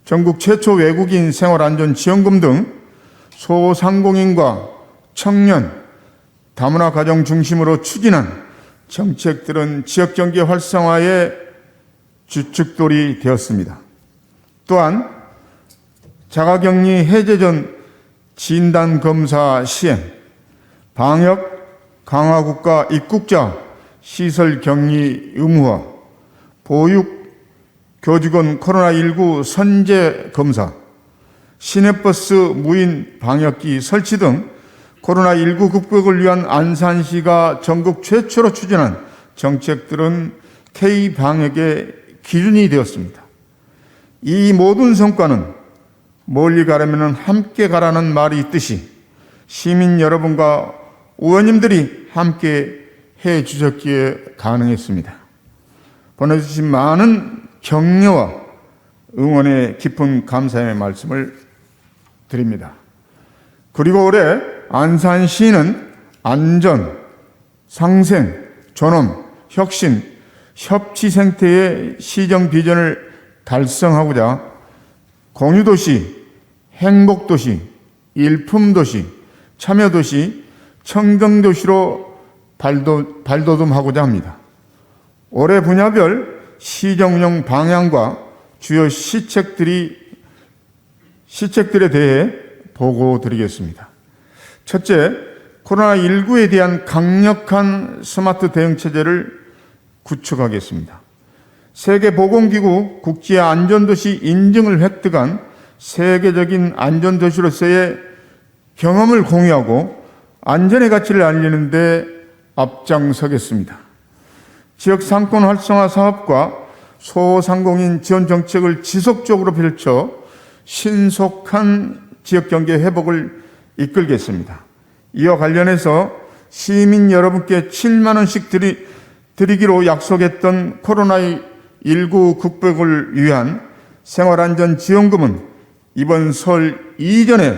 전국 최초 외국인 생활안전 지원금 등 소상공인과 청년, 다문화 가정 중심으로 추진한 정책들은 지역경제 활성화의 주축돌이 되었습니다. 또한 자가격리 해제 전 진단검사 시행, 방역 강화국가 입국자 시설 격리 의무화, 보육 교직원 코로나19 선제 검사, 시내버스 무인 방역기 설치 등 코로나19 극복을 위한 안산시가 전국 최초로 추진한 정책들은 K방역의 기준이 되었습니다. 이 모든 성과는 멀리 가려면 함께 가라는 말이 있듯이 시민 여러분과 의원님들이 함께 해 주셨기에 가능했습니다. 보내주신 많은 격려와 응원의 깊은 감사의 말씀을 드립니다. 그리고 올해 안산시는 안전, 상생, 존엄, 혁신, 협치 생태의 시정 비전을 달성하고자 공유도시, 행복도시, 일품도시, 참여도시, 청정도시로 발돋움하고자 합니다. 올해 분야별 시정운영 방향과 주요 시책들에 대해 보고드리겠습니다. 첫째, 코로나19에 대한 강력한 스마트 대응체제를 구축하겠습니다. 세계보건기구 국제안전도시 인증을 획득한 세계적인 안전도시로서의 경험을 공유하고 안전의 가치를 알리는 데 앞장서겠습니다. 지역 상권 활성화 사업과 소상공인 지원 정책을 지속적으로 펼쳐 신속한 지역 경제 회복을 이끌겠습니다. 이와 관련해서 시민 여러분께 7만 원씩 드리기로 약속했던 코로나19 극복을 위한 생활안전지원금은 이번 설 이전에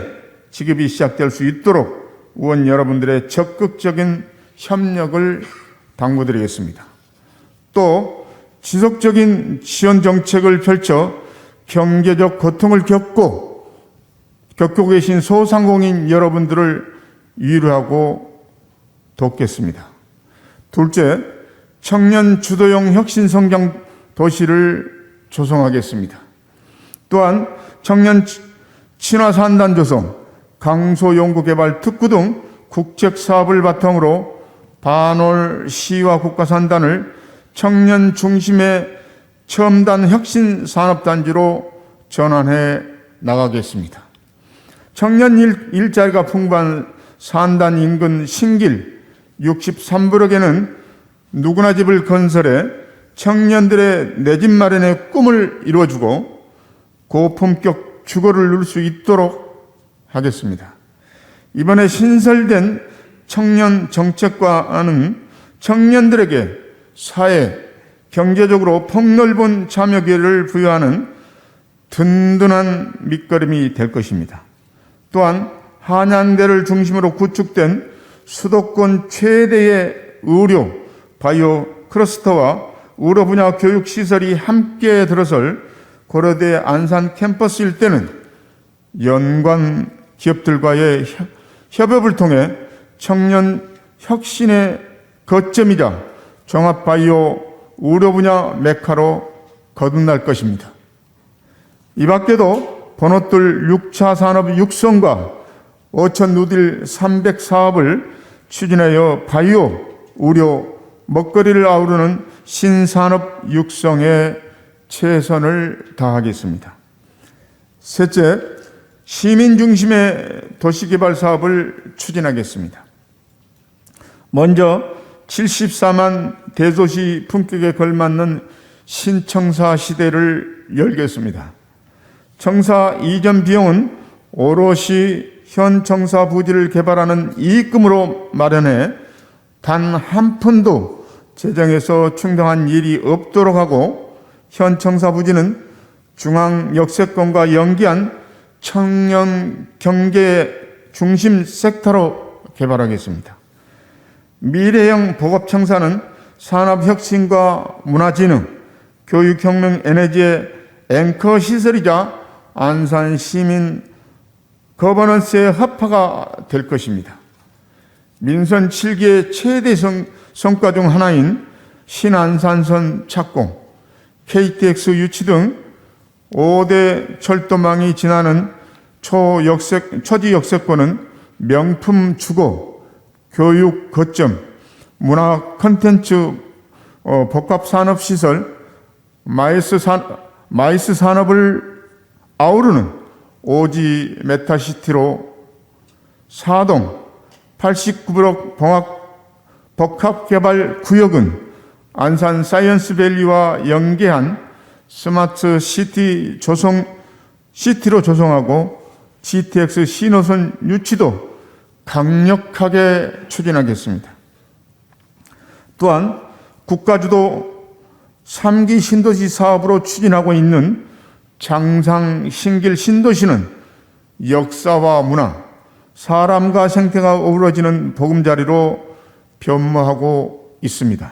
지급이 시작될 수 있도록 의원 여러분들의 적극적인 협력을 당부드리겠습니다. 또 지속적인 지원 정책을 펼쳐 경제적 고통을 겪고 계신 소상공인 여러분들을 위로하고 돕겠습니다. 둘째, 청년 주도형 혁신성장 도시를 조성하겠습니다. 또한 청년 친화산단 조성, 강소연구개발 특구 등 국책사업을 바탕으로 반월 시와 국가산단을 청년 중심의 첨단 혁신산업단지로 전환해 나가겠습니다. 청년 일자리가 풍부한 산단 인근 신길 63브럭에는 누구나 집을 건설해 청년들의 내 집 마련의 꿈을 이루어주고 고품격 주거를 누릴 수 있도록 하겠습니다. 이번에 신설된 청년 정책과는 청년들에게 사회, 경제적으로 폭넓은 참여 기회를 부여하는 든든한 밑거름이 될 것입니다. 또한 한양대를 중심으로 구축된 수도권 최대의 의료, 바이오 클러스터와 의료 분야 교육시설이 함께 들어설 고려대 안산 캠퍼스 일대는 연관 기업들과의 협업을 통해 청년 혁신의 거점이자 종합바이오 의료 분야 메카로 거듭날 것입니다. 이 밖에도 번호돌 6차 산업 육성과 어촌 누딜 300 사업을 추진하여 바이오, 의료, 먹거리를 아우르는 신산업 육성에 최선을 다하겠습니다. 셋째, 시민 중심의 도시개발 사업을 추진하겠습니다. 먼저 74만 대도시 품격에 걸맞는 신청사 시대를 열겠습니다. 청사 이전 비용은 오롯이 현 청사 부지를 개발하는 이익금으로 마련해 단 한 푼도 재정에서 충당한 일이 없도록 하고 현 청사 부지는 중앙 역세권과 연계한 청년 경제 중심 섹터로 개발하겠습니다. 미래형 복합청사는 산업혁신과 문화진흥, 교육혁명 에너지의 앵커 시설이자 안산 시민 거버넌스의 허파가 될 것입니다. 민선 7기의 최대 성과 중 하나인 신안산선 착공, KTX 유치 등 5대 철도망이 지나는 초지 역세권은 명품 주거, 교육 거점, 문화 콘텐츠 복합산업시설, 마이스 산업을 아우르는 오지 메타시티로 사동 89브록 복합개발 구역은 안산 사이언스밸리와 연계한 스마트 시티로 조성하고 GTX 신호선 유치도 강력하게 추진하겠습니다. 또한 국가주도 3기 신도시 사업으로 추진하고 있는 장상 신길 신도시는 역사와 문화, 사람과 생태가 어우러지는 보금자리로 변모하고 있습니다.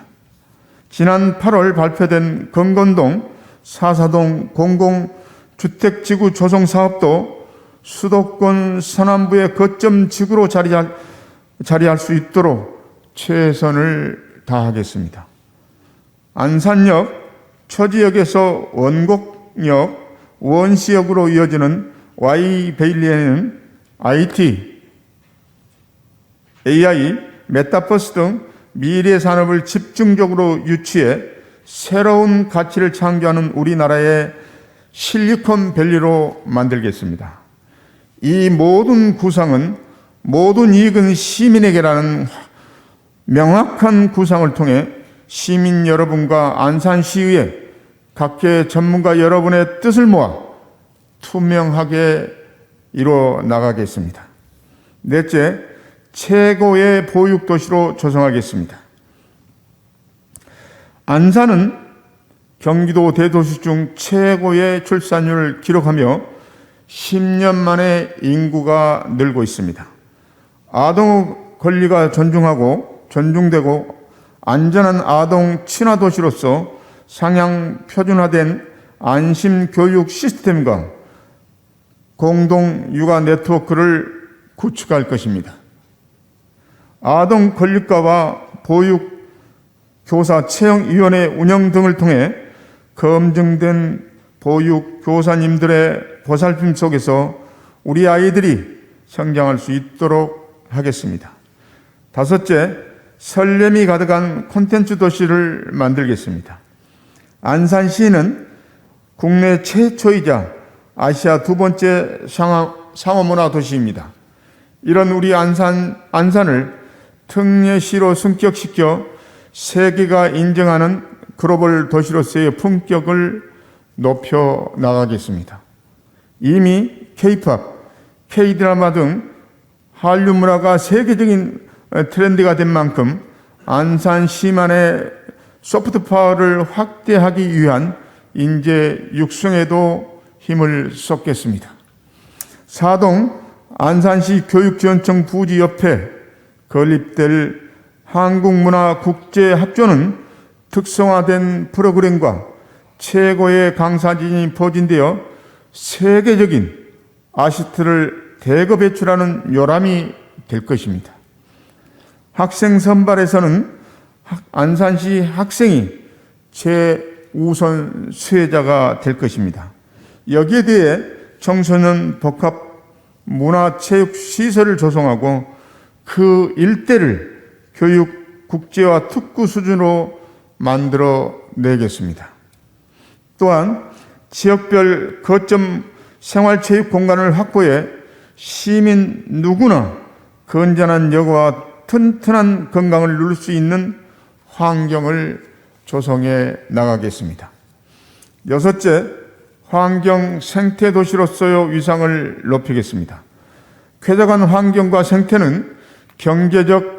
지난 8월 발표된 건건동, 사사동 공공주택지구 조성 사업도 수도권 서남부의 거점 지구로 자리할 수 있도록 최선을 다하겠습니다. 안산역, 처지역에서 원곡역, 원시역으로 이어지는 Y베일리에는 IT, AI, 메타버스 등 미래 산업을 집중적으로 유치해 새로운 가치를 창조하는 우리나라의 실리콘밸리로 만들겠습니다. 이 모든 구상은, 모든 이익은 시민에게라는 명확한 구상을 통해 시민 여러분과 안산시의회 각계 전문가 여러분의 뜻을 모아 투명하게 이루어 나가겠습니다. 넷째, 최고의 보육도시로 조성하겠습니다. 안산은 경기도 대도시 중 최고의 출산율을 기록하며 10년 만에 인구가 늘고 있습니다. 아동 권리가 존중되고 안전한 아동 친화 도시로서 상향 표준화된 안심 교육 시스템과 공동 육아 네트워크를 구축할 것입니다. 아동 권리과와 보육 교사 채용위원회 운영 등을 통해 검증된 보육 교사님들의 보살핌 속에서 우리 아이들이 성장할 수 있도록 하겠습니다. 다섯째, 설렘이 가득한 콘텐츠 도시를 만들겠습니다. 안산시는 국내 최초이자 아시아 두 번째 상업문화 도시입니다. 이런 우리 안산을 특례시로 승격시켜 세계가 인정하는 글로벌 도시로서의 품격을 높여 나가겠습니다. 이미 K-팝, K-드라마 등 한류 문화가 세계적인 트렌드가 된 만큼 안산시만의 소프트 파워를 확대하기 위한 인재 육성에도 힘을 쏟겠습니다. 사동 안산시 교육지원청 부지 옆에 건립될 한국문화국제학교는 특성화된 프로그램과 최고의 강사진이 포진되어 세계적인 아시트를 대거 배출하는 요람이 될 것입니다. 학생 선발에서는 안산시 학생이 최우선 수혜자가 될 것입니다. 여기에 대해 청소년 복합 문화체육시설을 조성하고 그 일대를 교육 국제화 특구 수준으로 만들어 내겠습니다. 또한 지역별 거점 생활체육 공간을 확보해 시민 누구나 건전한 여가와 튼튼한 건강을 누릴 수 있는 환경을 조성해 나가겠습니다. 여섯째, 환경 생태 도시로서의 위상을 높이겠습니다. 쾌적한 환경과 생태는 경제적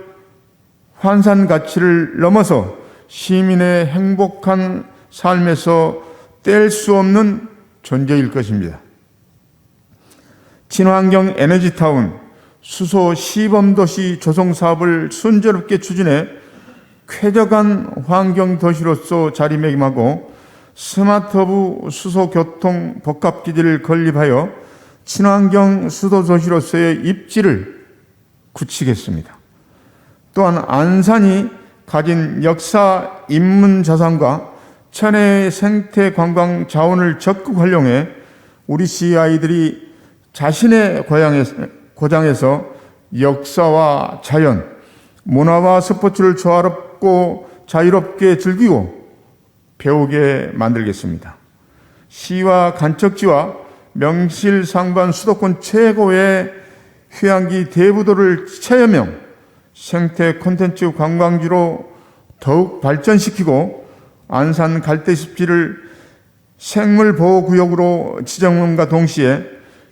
환산 가치를 넘어서 시민의 행복한 삶에서 뗄 수 없는 존재일 것입니다. 친환경 에너지타운, 수소 시범도시 조성 사업을 순조롭게 추진해 쾌적한 환경 도시로서 자리매김하고 스마트허브 수소교통 복합기지를 건립하여 친환경 수도도시로서의 입지를 굳히겠습니다. 또한 안산이 가진 역사 인문 자산과 천혜의 생태 관광 자원을 적극 활용해 우리 시 아이들이 자신의 고장에서 역사와 자연, 문화와 스포츠를 조화롭고 자유롭게 즐기고 배우게 만들겠습니다. 시와 간척지와 명실상부한 수도권 최고의 휴양지 대부도를 체험형 생태 콘텐츠 관광지로 더욱 발전시키고 안산 갈대습지를 생물보호구역으로 지정함과 동시에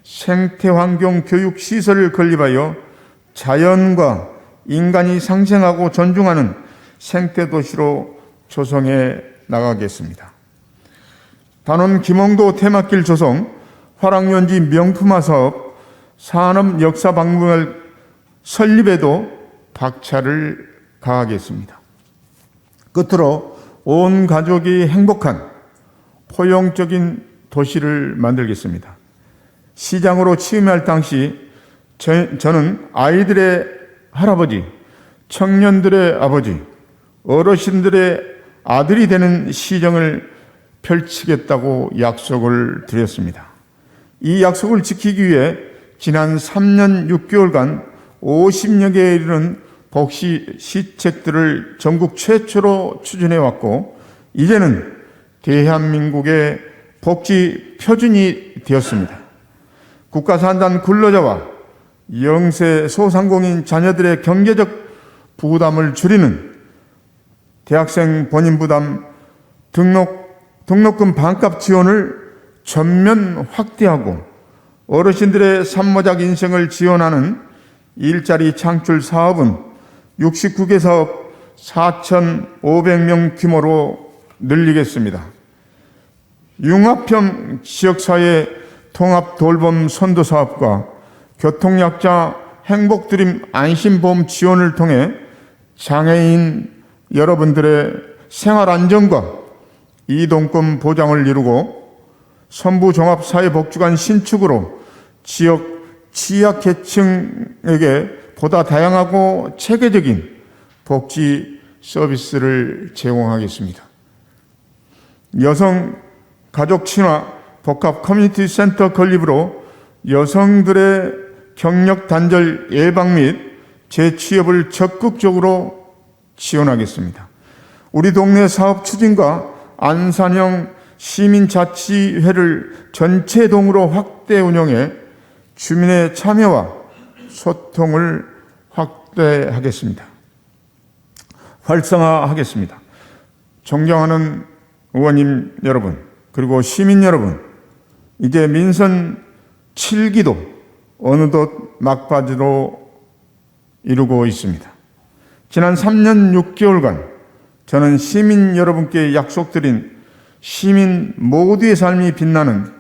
생태환경 교육 시설을 건립하여 자연과 인간이 상생하고 존중하는 생태도시로 조성해 나가겠습니다. 단원 김홍도 테마길 조성, 화랑연지 명품화 사업, 산업역사박물관 설립에도 박차를 가하겠습니다. 끝으로 온 가족이 행복한 포용적인 도시를 만들겠습니다. 시장으로 취임할 당시 저는 아이들의 할아버지, 청년들의 아버지, 어르신들의 아들이 되는 시정을 펼치겠다고 약속을 드렸습니다. 이 약속을 지키기 위해 지난 3년 6개월간 50여 개에 이르는 복지 시책들을 전국 최초로 추진해 왔고, 이제는 대한민국의 복지 표준이 되었습니다. 국가산단 근로자와 영세 소상공인 자녀들의 경제적 부담을 줄이는 대학생 본인 부담 등록금 반값 지원을 전면 확대하고, 어르신들의 산모작 인생을 지원하는 일자리 창출 사업은 69개 사업 4,500명 규모로 늘리겠습니다. 융합형 지역사회 통합 돌봄 선도 사업과 교통약자 행복드림 안심보험 지원을 통해 장애인 여러분들의 생활 안정과 이동권 보장을 이루고, 선부종합사회복지관 신축으로 지역 취약계층에게 보다 다양하고 체계적인 복지 서비스를 제공하겠습니다. 여성 가족 친화 복합 커뮤니티 센터 건립으로 여성들의 경력 단절 예방 및 재취업을 적극적으로 지원하겠습니다. 우리 동네 사업 추진과 안산형 시민자치회를 전체동으로 확대 운영해 주민의 참여와 소통을 확대하겠습니다. 활성화하겠습니다. 존경하는 의원님 여러분, 그리고 시민 여러분, 이제 민선 7기도 어느덧 막바지로 이루고 있습니다. 지난 3년 6개월간 저는 시민 여러분께 약속드린 시민 모두의 삶이 빛나는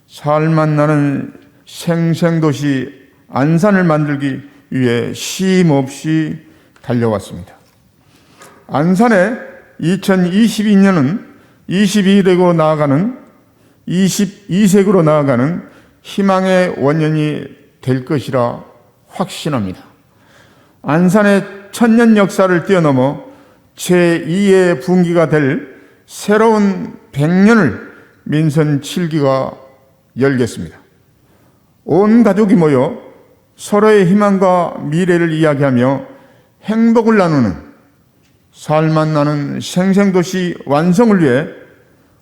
살맛 나는 생생도시 안산을 만들기 위해 쉼없이 달려왔습니다. 안산의 2022년은 22세기로 나아가는 희망의 원년이 될 것이라 확신합니다. 안산의 천년 역사를 뛰어넘어 제2의 분기가 될 새로운 100년을 민선 7기가 열겠습니다. 온 가족이 모여 서로의 희망과 미래를 이야기하며 행복을 나누는 살맛 나는 생생도시 완성을 위해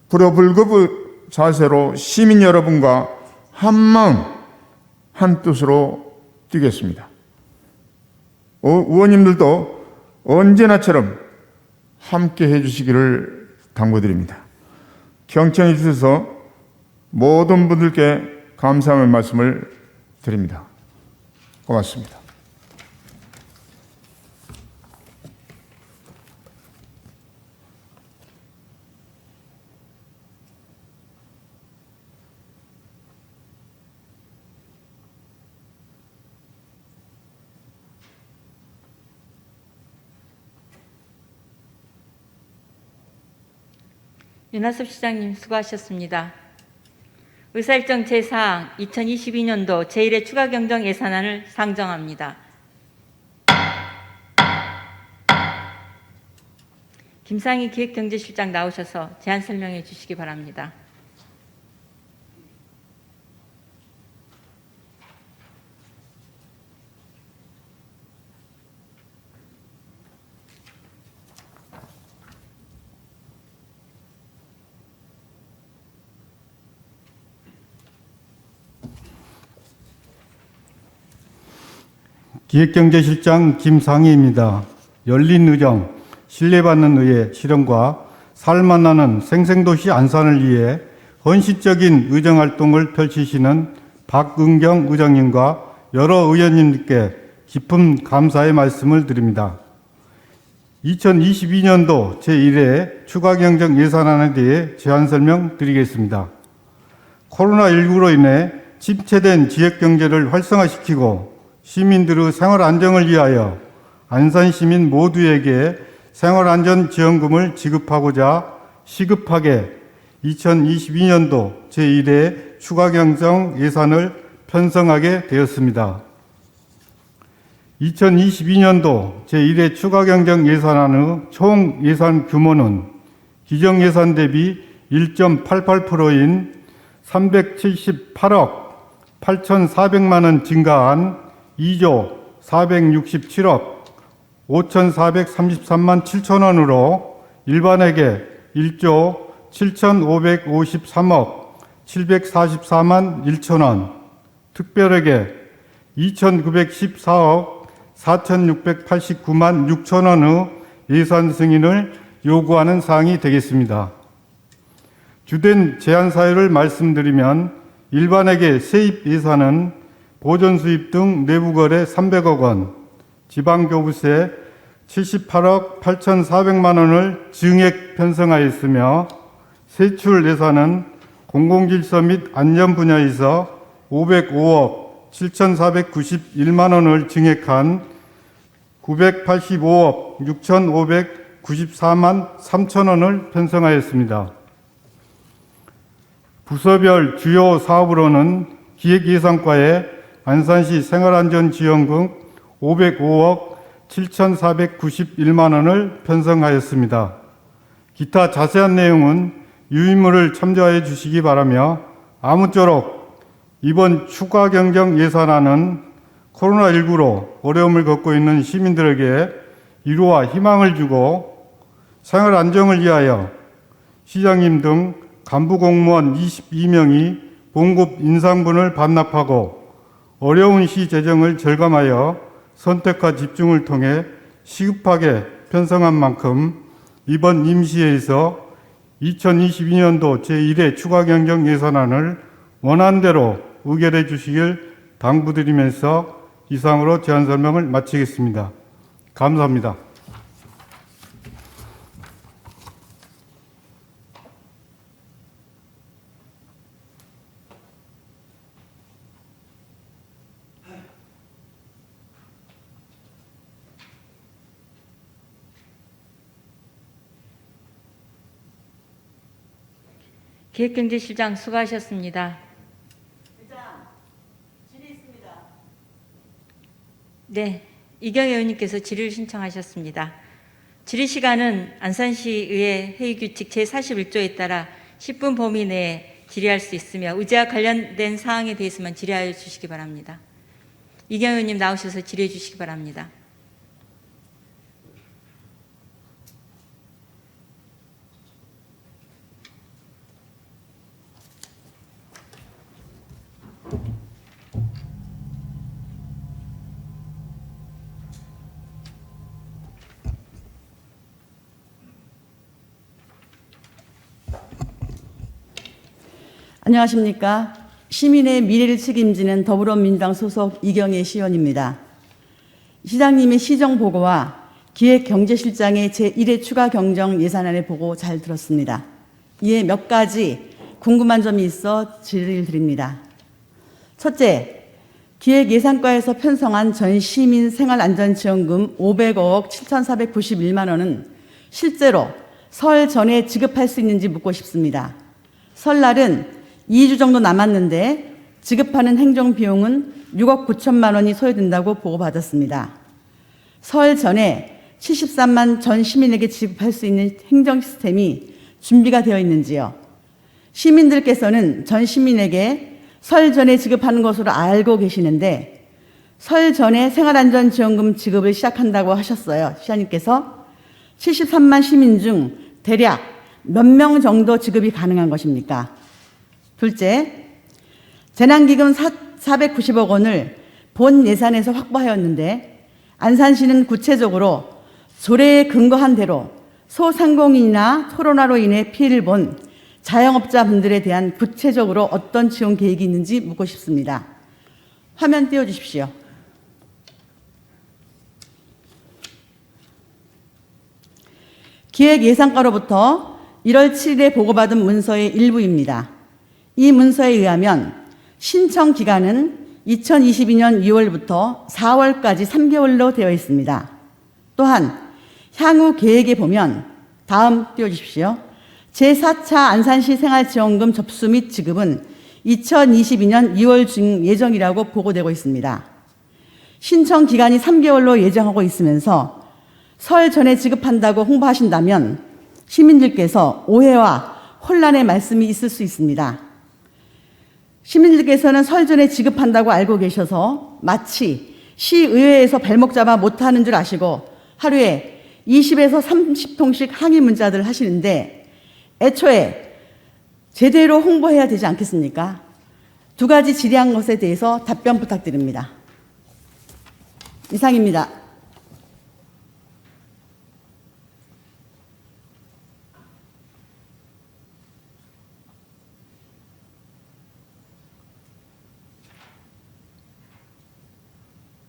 불어불급 자세로 시민 여러분과 한마음 한뜻으로 뛰겠습니다. 의원님들도 언제나처럼 함께 해주시기를 당부드립니다. 경청해 주셔서 모든 분들께 감사의 말씀을 드립니다. 고맙습니다. 윤하섭 시장님 수고하셨습니다. 의사일정 제4항 2022년도 제1회 추가경정 예산안을 상정합니다. 김상희 기획경제실장 나오셔서 제안 설명해 주시기 바랍니다. 기획경제실장 김상희입니다. 열린 의정, 신뢰받는 의회 실현과 살만나는 생생도시 안산을 위해 헌신적인 의정활동을 펼치시는 박은경 의장님과 여러 의원님께 깊은 감사의 말씀을 드립니다. 2022년도 제1회 추가경정 예산안에 대해 제안 설명드리겠습니다. 코로나19로 인해 침체된 지역경제를 활성화시키고 시민들의 생활 안정을 위하여 안산 시민 모두에게 생활안전지원금을 지급하고자 시급하게 2022년도 제1회 추가경정 예산을 편성하게 되었습니다. 2022년도 제1회 추가경정 예산안의 총 예산 규모는 기정예산 대비 1.88%인 378억 8,400만 원 증가한 2조 467억 5,433만 7천 원으로 일반에게 1조 7,553억 744만 1천 원, 특별에게 2,914억 4,689만 6천 원의 예산 승인을 요구하는 사항이 되겠습니다. 주된 제안 사유를 말씀드리면 일반에게 세입 예산은 보존 수입 등 내부거래 300억 원, 지방교부세 78억 8,400만 원을 증액 편성하였으며 세출 예산은 공공질서 및 안전 분야에서 505억 7,491만 원을 증액한 985억 6,594만 3천 원을 편성하였습니다. 부서별 주요 사업으로는 기획예산과에 안산시 생활안전지원금 505억 7,491만 원을 편성하였습니다. 기타 자세한 내용은 유인물을 참조하여 주시기 바라며 아무쪼록 이번 추가 경정 예산안은 코로나19로 어려움을 겪고 있는 시민들에게 위로와 희망을 주고 생활 안정을 위하여 시장님 등 간부 공무원 22명이 봉급 인상분을 반납하고 어려운 시 재정을 절감하여 선택과 집중을 통해 시급하게 편성한 만큼 이번 임시회에서 2022년도 제1회 추가경정 예산안을 원안대로 의결해 주시길 당부드리면서 이상으로 제안 설명을 마치겠습니다. 감사합니다. 기획경제실장 수고하셨습니다. 네, 이경 의원님께서 질의를 신청하셨습니다. 질의 시간은 안산시의회 회의규칙 제41조에 따라 10분 범위 내에 질의할 수 있으며 의제와 관련된 사항에 대해서만 질의하여 주시기 바랍니다. 이경 의원님 나오셔서 질의해 주시기 바랍니다. 안녕하십니까. 시민의 미래를 책임지는 더불어민주당 소속 이경애 시의원입니다. 시장님의 시정보고와 기획경제실장의 제1회 추가 경정 예산안의 보고 잘 들었습니다. 이에 몇 가지 궁금한 점이 있어 질의를 드립니다. 첫째, 기획예산과에서 편성한 전 시민 생활안전지원금 500억 7,491만 원은 실제로 설 전에 지급할 수 있는지 묻고 싶습니다. 설날은 2주 정도 남았는데 지급하는 행정비용은 6억 9천만 원이 소요된다고 보고받았습니다. 설 전에 73만 전 시민에게 지급할 수 있는 행정 시스템이 준비가 되어 있는지요. 시민들께서는 전 시민에게 설 전에 지급하는 것으로 알고 계시는데 설 전에 생활안전지원금 지급을 시작한다고 하셨어요. 시장님께서 73만 시민 중 대략 몇 명 정도 지급이 가능한 것입니까? 둘째, 재난기금 490억 원을 본 예산에서 확보하였는데 안산시는 구체적으로 조례에 근거한 대로 소상공인이나 코로나로 인해 피해를 본 자영업자분들에 대한 구체적으로 어떤 지원 계획이 있는지 묻고 싶습니다. 화면 띄워주십시오. 기획예산과로부터 1월 7일에 보고받은 문서의 일부입니다. 이 문서에 의하면 신청 기간은 2022년 2월부터 4월까지 3개월로 되어 있습니다. 또한 향후 계획에 보면 다음 띄워주십시오. 제4차 안산시 생활지원금 접수 및 지급은 2022년 2월 중 예정이라고 보고되고 있습니다. 신청 기간이 3개월로 예정하고 있으면서 설 전에 지급한다고 홍보하신다면 시민들께서 오해와 혼란의 말씀이 있을 수 있습니다. 시민들께서는 설 전에 지급한다고 알고 계셔서 마치 시의회에서 발목 잡아 못하는 줄 아시고 하루에 20에서 30통씩 항의 문자들 하시는데 애초에 제대로 홍보해야 되지 않겠습니까? 두 가지 질의한 것에 대해서 답변 부탁드립니다. 이상입니다.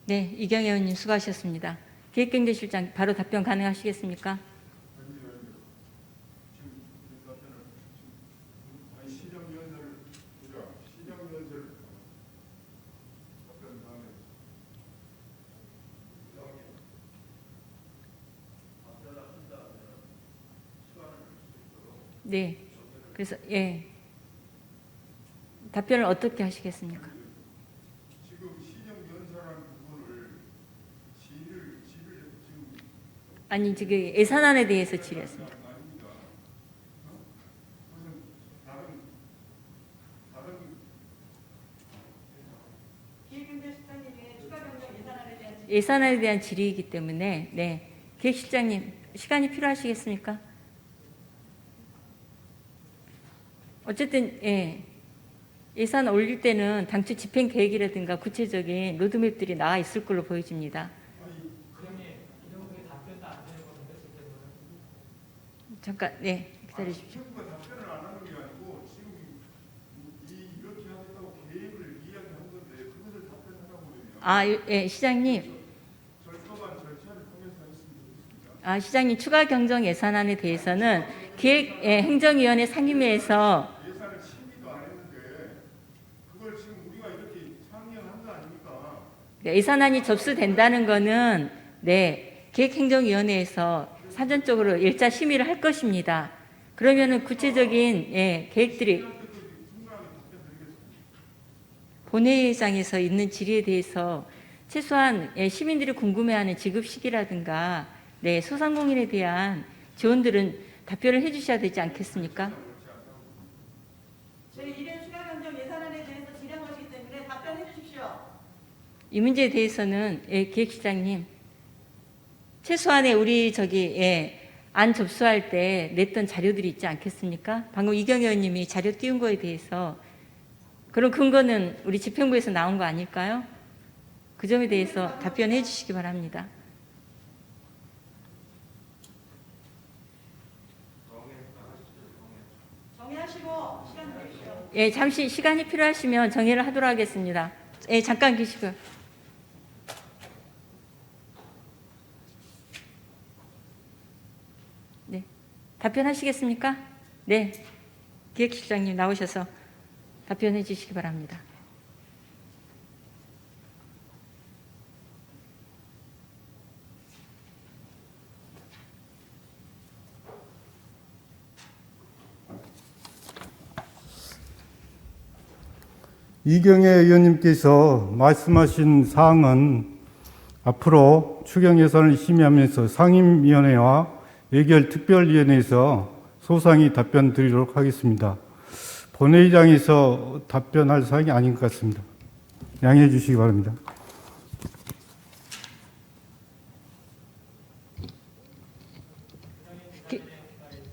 네, 이경혜 의원님 수고하셨습니다. 기획경제실장 바로 답변 가능하시겠습니까? 네, 그래서 예, 답변을 어떻게 하시겠습니까? 아니 지금 예산안에 대해서 질의했습니다. 예산안에 대한 질의이기 때문에 네, 기획실장님 시간이 필요하시겠습니까? 어쨌든 예, 예산 올릴 때는 당초 집행 계획이라든가 구체적인 로드맵들이 나와 있을 걸로 보여집니다. 잠깐, 네, 기다려 주십시오. 답변을 안 하는 게 아니고 지금 이렇게 하겠다고 계획을 이야기한 건데 그것을 답변하라고 그러면. 아, 예, 시장님. 절차를 통해서 했으면 좋겠습니다. 아, 시장님 추가 경정 예산안에 대해서는 기획 행정위원회 상임위에서 예산을 심의도 안 했는데 그걸 지금 우리가 이렇게 상의한 거 아닙니까? 예산안이 접수된다는 거는 네, 기획행정위원회에서 사전적으로 일자 심의를 할 것입니다. 그러면은 구체적인 예, 계획들이 본회의장에서 있는 질의에 대해서 최소한 예, 시민들이 궁금해하는 지급 시기라든가 네, 소상공인에 대한 지원들은 답변을 해주셔야 되지 않겠습니까? 제1회 추가 경정 예산안에 대해서 질의한 것이기 때문에 답변해 주십시오. 이 문제에 대해서는 예, 기획실장님 최소한의 우리 안 접수할 때 냈던 자료들이 있지 않겠습니까? 방금 이경혜 의원님이 자료 띄운 거에 대해서 그런 근거는 우리 집행부에서 나온 거 아닐까요? 그 점에 대해서 답변해 주시기 바랍니다. 정리하시고 시간 드립시오. 예, 잠시 시간이 필요하시면 정리를 하도록 하겠습니다. 예, 잠깐 계시고요. 네, 답변하시겠습니까? 네, 기획실장님 나오셔서 답변해 주시기 바랍니다. 이경혜 의원님께서 말씀하신 사항은 앞으로 추경 예산을 심의하면서 상임위원회와 예결특별위원회에서 소상히 답변 드리도록 하겠습니다. 본회의장에서 답변할 사항이 아닌 것 같습니다. 양해해 주시기 바랍니다.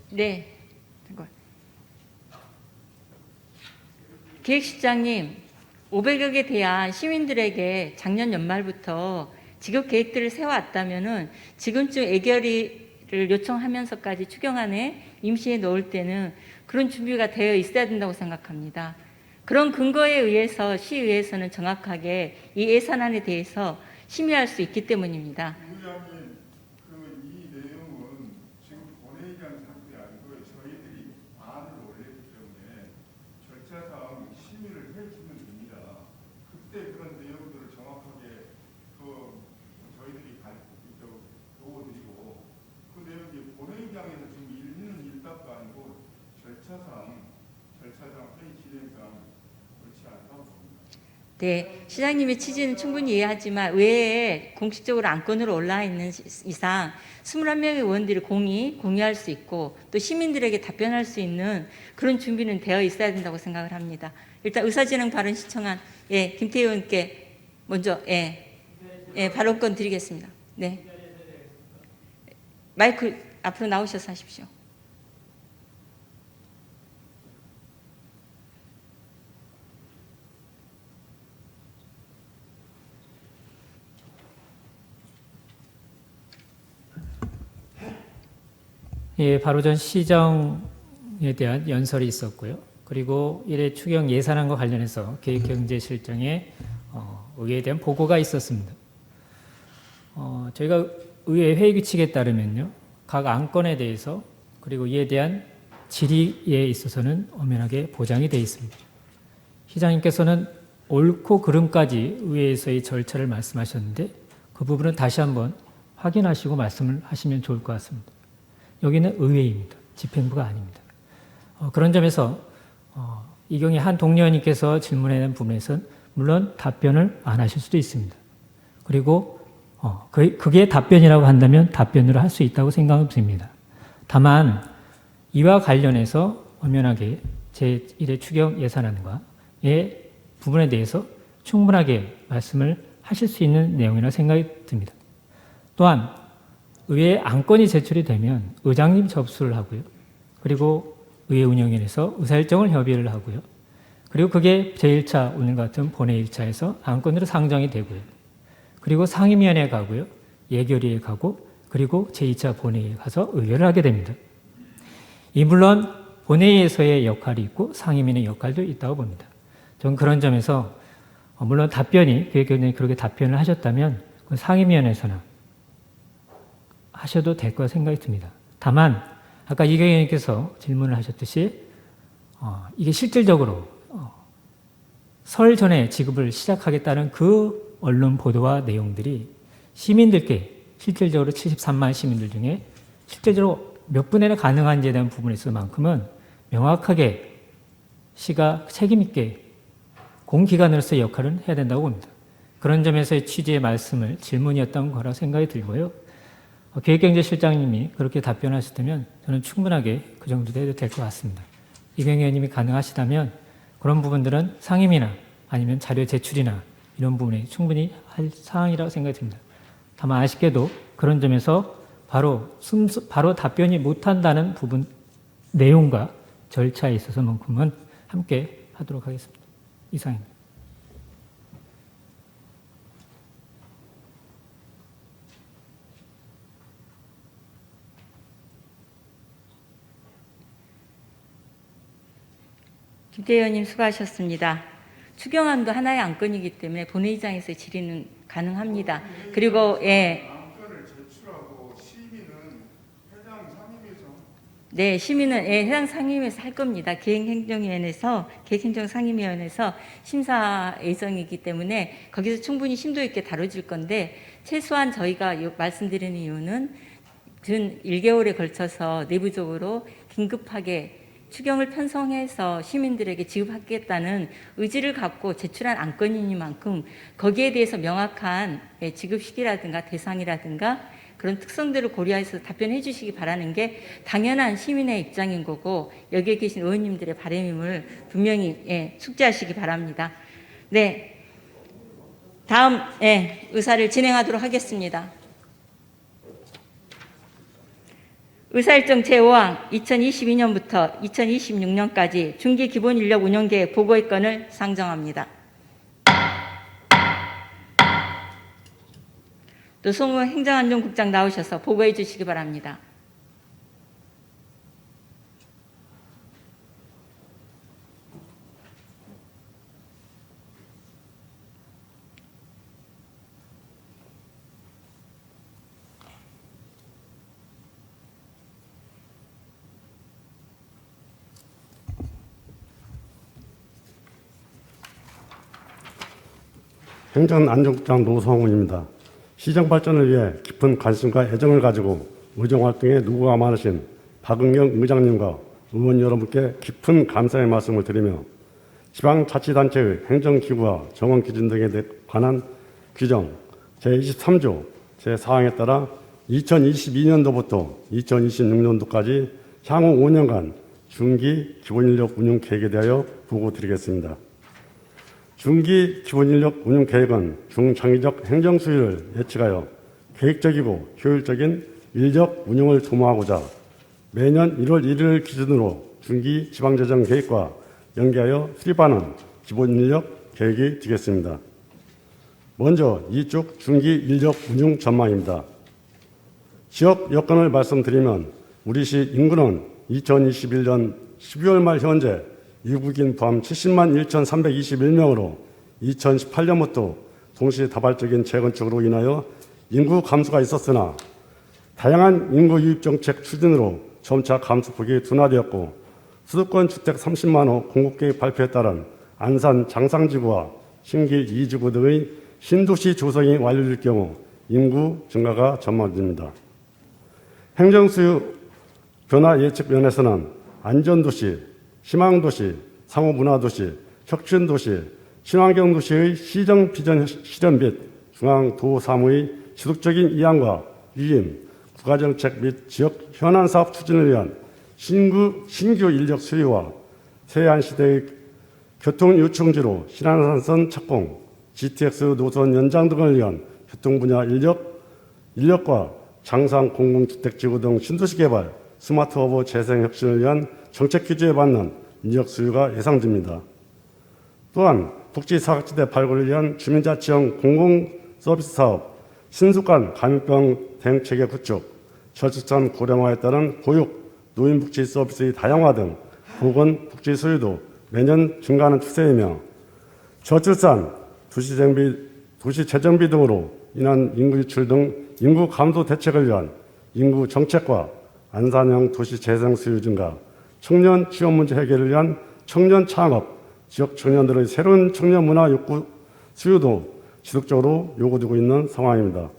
네, 기획실장님, 500여 개 대한 시민들에게 작년 연말부터 지급 계획들을 세워왔다면은 지금쯤 애결의를 요청하면서까지 추경안에 임시에 넣을 때는 그런 준비가 되어 있어야 된다고 생각합니다. 그런 근거에 의해서 시의회에서는 정확하게 이 예산안에 대해서 심의할 수 있기 때문입니다. 의장님, 이 내용은 지금 본회의장 상태 아니고 저희들이 안을 올렸기 때문에 절차상 심의를 해주면 됩니다. 그때 그런 내용들을 정확하게 저희들이 도와드리고 그 내용이 본회의장에서 지금 읽는 일답도 아니고 절차상 회의 진행상 그렇지 않다고 봅니다. 네, 시장님의 취지는 충분히 이해하지만 의회에 공식적으로 안건으로 올라와 있는 이상 21명의 의원들이 공의할 수 있고 또 시민들에게 답변할 수 있는 그런 준비는 되어 있어야 된다고 생각을 합니다. 일단 의사진행 발언 신청한 김태희 의원께 먼저 발언권 드리겠습니다. 네, 마이크 앞으로 나오셔서 하십시오. 예, 바로 전 시정에 대한 연설이 있었고요. 그리고 1회 추경 예산안과 관련해서 계획경제실정에 의회에 대한 보고가 있었습니다. 저희가 의회 회의 규칙에 따르면요, 각 안건에 대해서 그리고 이에 대한 질의에 있어서는 엄연하게 보장이 되어 있습니다. 시장님께서는 옳고 그름까지 의회에서의 절차를 말씀하셨는데 그 부분은 다시 한번 확인하시고 말씀을 하시면 좋을 것 같습니다. 여기는 의회입니다. 집행부가 아닙니다. 그런 점에서 이경희 한 동료님께서 질문해 낸 부분에서는 물론 답변을 안 하실 수도 있습니다. 그리고 그게 답변이라고 한다면 답변으로 할 수 있다고 생각은 듭니다. 다만 이와 관련해서 엄연하게 제1회 추경 예산안과의 부분에 대해서 충분하게 말씀을 하실 수 있는 내용이라고 생각이 듭니다. 또한 의회 안건이 제출이 되면 의장님 접수를 하고요. 그리고 의회 운영위원회에서 의사일정을 협의를 하고요. 그리고 그게 제1차 오늘 같은 본회의 1차에서 안건으로 상정이 되고요. 그리고 상임위원회에 가고요. 예결위에 가고 그리고 제2차 본회의에 가서 의결을 하게 됩니다. 물론 본회의에서의 역할이 있고 상임위의 역할도 있다고 봅니다. 저는 그런 점에서 물론 계획위원장이 그렇게 답변을 하셨다면 상임위원회에서나 하셔도 될 거라 생각이 듭니다. 다만 아까 이경희 의원님께서 질문을 하셨듯이 이게 실질적으로 설 전에 지급을 시작하겠다는 그 언론 보도와 내용들이 시민들께 실질적으로 73만 시민들 중에 실제적으로 몇 분에나 가능한지에 대한 부분에 있어서만큼은 명확하게 시가 책임 있게 공기관으로서의 역할은 해야 된다고 봅니다. 그런 점에서의 취지의 말씀을 질문이었던 거라고 생각이 들고요. 계획경제실장님이 그렇게 답변하셨다면 저는 충분하게 그 정도 돼도 될 것 같습니다. 이경희 의원님이 가능하시다면 그런 부분들은 상임이나 아니면 자료 제출이나 이런 부분에 충분히 할 사항이라고 생각이 듭니다. 다만 아쉽게도 그런 점에서 바로 답변이 못한다는 부분 내용과 절차에 있어서만큼은 함께 하도록 하겠습니다. 이상입니다. 김태희 의원님 수고하셨습니다. 추경안도 하나의 안건이기 때문에 본회의장에서 질의는 가능합니다. 그리고 안건을 제출하고 심의는 해당 상임위에서 네, 심의는 해당 상임위에서 할 겁니다. 계획행정상임위원회에서 심사 예정이기 때문에 거기서 충분히 심도 있게 다뤄질 건데 최소한 저희가 말씀드리는 이유는 준 1개월에 걸쳐서 내부적으로 긴급하게 추경을 편성해서 시민들에게 지급하겠다는 의지를 갖고 제출한 안건이니만큼 거기에 대해서 명확한 지급 시기라든가 대상이라든가 그런 특성들을 고려해서 답변해 주시기 바라는 게 당연한 시민의 입장인 거고 여기에 계신 의원님들의 바람임을 분명히 숙지하시기 바랍니다. 네, 다음 의사를 진행하도록 하겠습니다. 의사일정 제5항 2022년부터 2026년까지 중기 기본인력 운영계획 보고의 건을 상정합니다. 또 송우 행정안전국장 나오셔서 보고해 주시기 바랍니다. 행정안전국장 노성훈입니다. 시정 발전을 위해 깊은 관심과 애정을 가지고 의정활동에 노고가 많으신 박은경 의장님과 의원 여러분께 깊은 감사의 말씀을 드리며 지방자치단체의 행정기구와 정원기준 등에 관한 규정 제23조 제4항에 따라 2022년도부터 2026년도까지 향후 5년간 중기 기본인력 운용 계획에 대하여 보고드리겠습니다. 중기 기본인력 운용 계획은 중장기적 행정 수위를 예측하여 계획적이고 효율적인 인력 운용을 도모하고자 매년 1월 1일 기준으로 중기 지방재정 계획과 연계하여 수립하는 기본인력 계획이 되겠습니다. 먼저 이쪽 중기 인력 운용 전망입니다. 지역 여건을 말씀드리면 우리시 인구는 2021년 12월 말 현재 유국인 포함 70만 1,321명으로 2018년부터 동시다발적인 재건축으로 인하여 인구 감소가 있었으나 다양한 인구 유입 정책 추진으로 점차 감소폭이 둔화되었고 수도권 주택 30만 호 공급계획 발표에 따른 안산 장상지구와 신길 2지구 등의 신도시 조성이 완료될 경우 인구 증가가 전망됩니다. 행정수요 변화 예측 면에서는 안전도시, 희망도시, 상호문화도시, 혁신도시, 친환경도시의 시정 비전 실현 및 중앙도사무의 지속적인 이양과 유임, 국가정책 및 지역 현안사업 추진을 위한 신규 인력 수요와 세안시대의 교통요충지로 신안산선 착공, GTX 노선 연장 등을 위한 교통분야 인력과 장상 공공주택지구 등 신도시 개발, 스마트허브 재생 혁신을 위한 정책 기조에 맞는 인력 수요가 예상됩니다. 또한 복지사각지대 발굴을 위한 주민자치형 공공서비스 사업, 신속한 감염병 대응체계 구축, 저출산 고령화에 따른 보육, 노인복지 서비스의 다양화 등 보건복지 수요도 매년 증가하는 추세이며 저출산, 도시재정비 등으로 인한 인구 유출 등 인구 감소 대책을 위한 인구 정책과 안산형 도시 재생 수요 증가, 청년 취업 문제 해결을 위한 청년 창업, 지역 청년들의 새로운 청년 문화 욕구 수요도 지속적으로 요구되고 있는 상황입니다.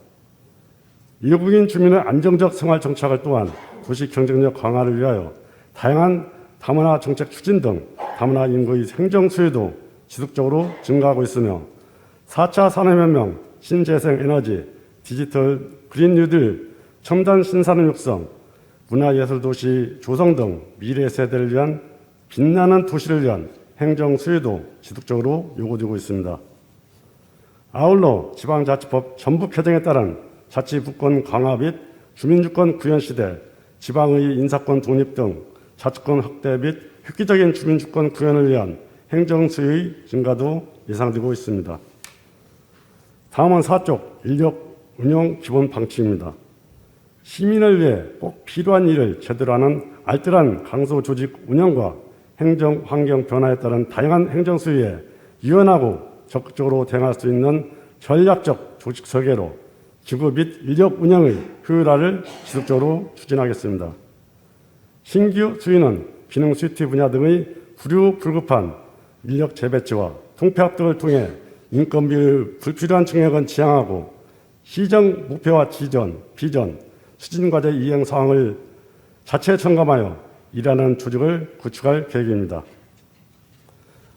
외국인 주민의 안정적 생활 정착을 또한 도시 경쟁력 강화를 위하여 다양한 다문화 정책 추진 등 다문화 인구의 행정 수요도 지속적으로 증가하고 있으며 4차 산업혁명, 신재생 에너지, 디지털 그린 뉴딜, 첨단 신산업 육성, 문화예술도시 조성 등 미래 세대를 위한 빛나는 도시를 위한 행정 수요도 지속적으로 요구되고 있습니다. 아울러 지방자치법 전부 개정에 따른 자치부권 강화 및 주민주권 구현 시대, 지방의 인사권 독립 등 자치권 확대 및 획기적인 주민주권 구현을 위한 행정 수요의 증가도 예상되고 있습니다. 다음은 4쪽 인력 운영 기본 방침입니다. 시민을 위해 꼭 필요한 일을 제대로 하는 알뜰한 강소 조직 운영과 행정 환경 변화에 따른 다양한 행정 수요에 유연하고 적극적으로 대응할 수 있는 전략적 조직 설계로 기구 및 인력 운영의 효율화를 지속적으로 추진하겠습니다. 신규 수요는 기능 수요티 분야 등의 불급한 인력 재배치와 통폐합 등을 통해 인건비의 불필요한 증액은 지양하고 시정 목표와 지전, 비전, 추진과제 이행 사항을 자체 점검하여 일하는 조직을 구축할 계획입니다.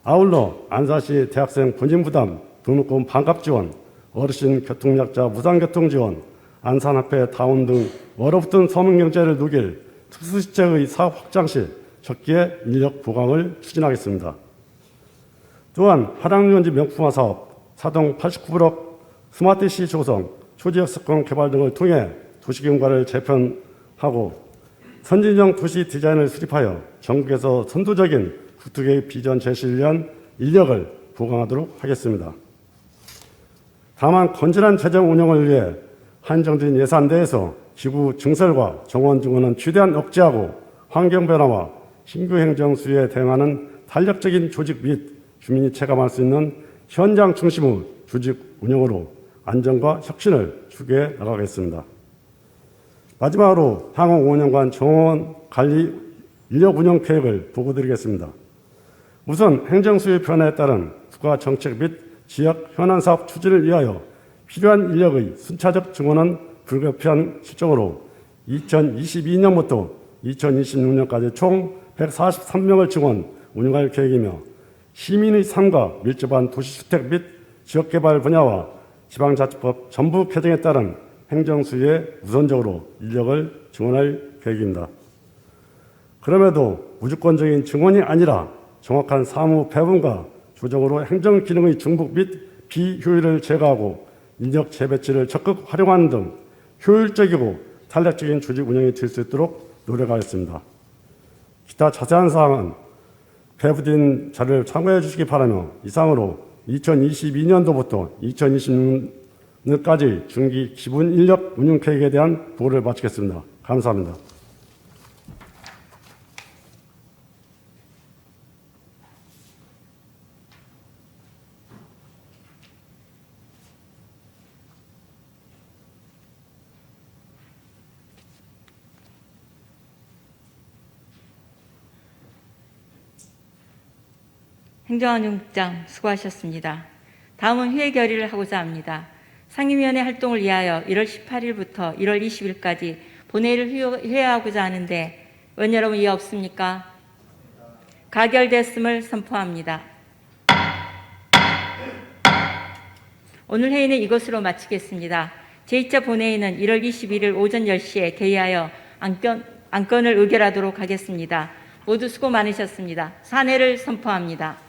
아울러 안산시 대학생 본인 부담, 등록금 반값 지원, 어르신 교통약자 무상교통 지원, 안산화폐 다운 등 얼어붙은 서민경제를 누길 특수시책의 사업 확장 시 적기에 인력 보강을 추진하겠습니다. 또한 화랑유원지 명품화 사업, 사동 89브럭 스마트시 조성, 초지역 습공 개발 등을 통해 도시경과를 재편하고 선진형 도시 디자인을 수립하여 전국에서 선도적인 국토계획 비전 제시를 위한 인력을 보강하도록 하겠습니다. 다만 건전한 재정 운영을 위해 한정된 예산대에서 기구 증설과 정원 증원은 최대한 억제하고 환경 변화와 신규 행정 수요에 대응하는 탄력적인 조직 및 주민이 체감할 수 있는 현장 중심의 조직 운영으로 안정과 혁신을 추구해 나가겠습니다. 마지막으로 향후 5년간 정원 관리 인력 운영 계획을 보고드리겠습니다. 우선 행정 수요 변화에 따른 국가 정책 및 지역 현안 사업 추진을 위하여 필요한 인력의 순차적 증원은 불가피한 실정으로 2022년부터 2026년까지 총 143명을 증원, 운영할 계획이며 시민의 삶과 밀접한 도시주택 및 지역개발 분야와 지방자치법 전부 개정에 따른 행정수요에 우선적으로 인력을 증원할 계획입니다. 그럼에도 무조건적인 증원이 아니라 정확한 사무 배분과 조정으로 행정 기능의 중복 및 비효율을 제거하고 인력 재배치를 적극 활용하는 등 효율적이고 탄력적인 조직 운영이 될 수 있도록 노력하겠습니다. 기타 자세한 사항은 배부된 자료를 참고해 주시기 바라며 이상으로 2022년도부터 2026년까지 중기 기본 인력 운영 계획에 대한 보고를 마치겠습니다. 감사합니다. 행정안전국장 수고하셨습니다. 다음은 회의 결의를 하고자 합니다. 상임위원회 활동을 위하여 1월 18일부터 1월 20일까지 본회의를 회의하고자 하는데 의원 여러분 이해 없습니까? 가결됐음을 선포합니다. 오늘 회의는 이것으로 마치겠습니다. 제2차 본회의는 1월 21일 오전 10시에 개의하여 안건을 의결하도록 하겠습니다. 모두 수고 많으셨습니다. 산회를 선포합니다.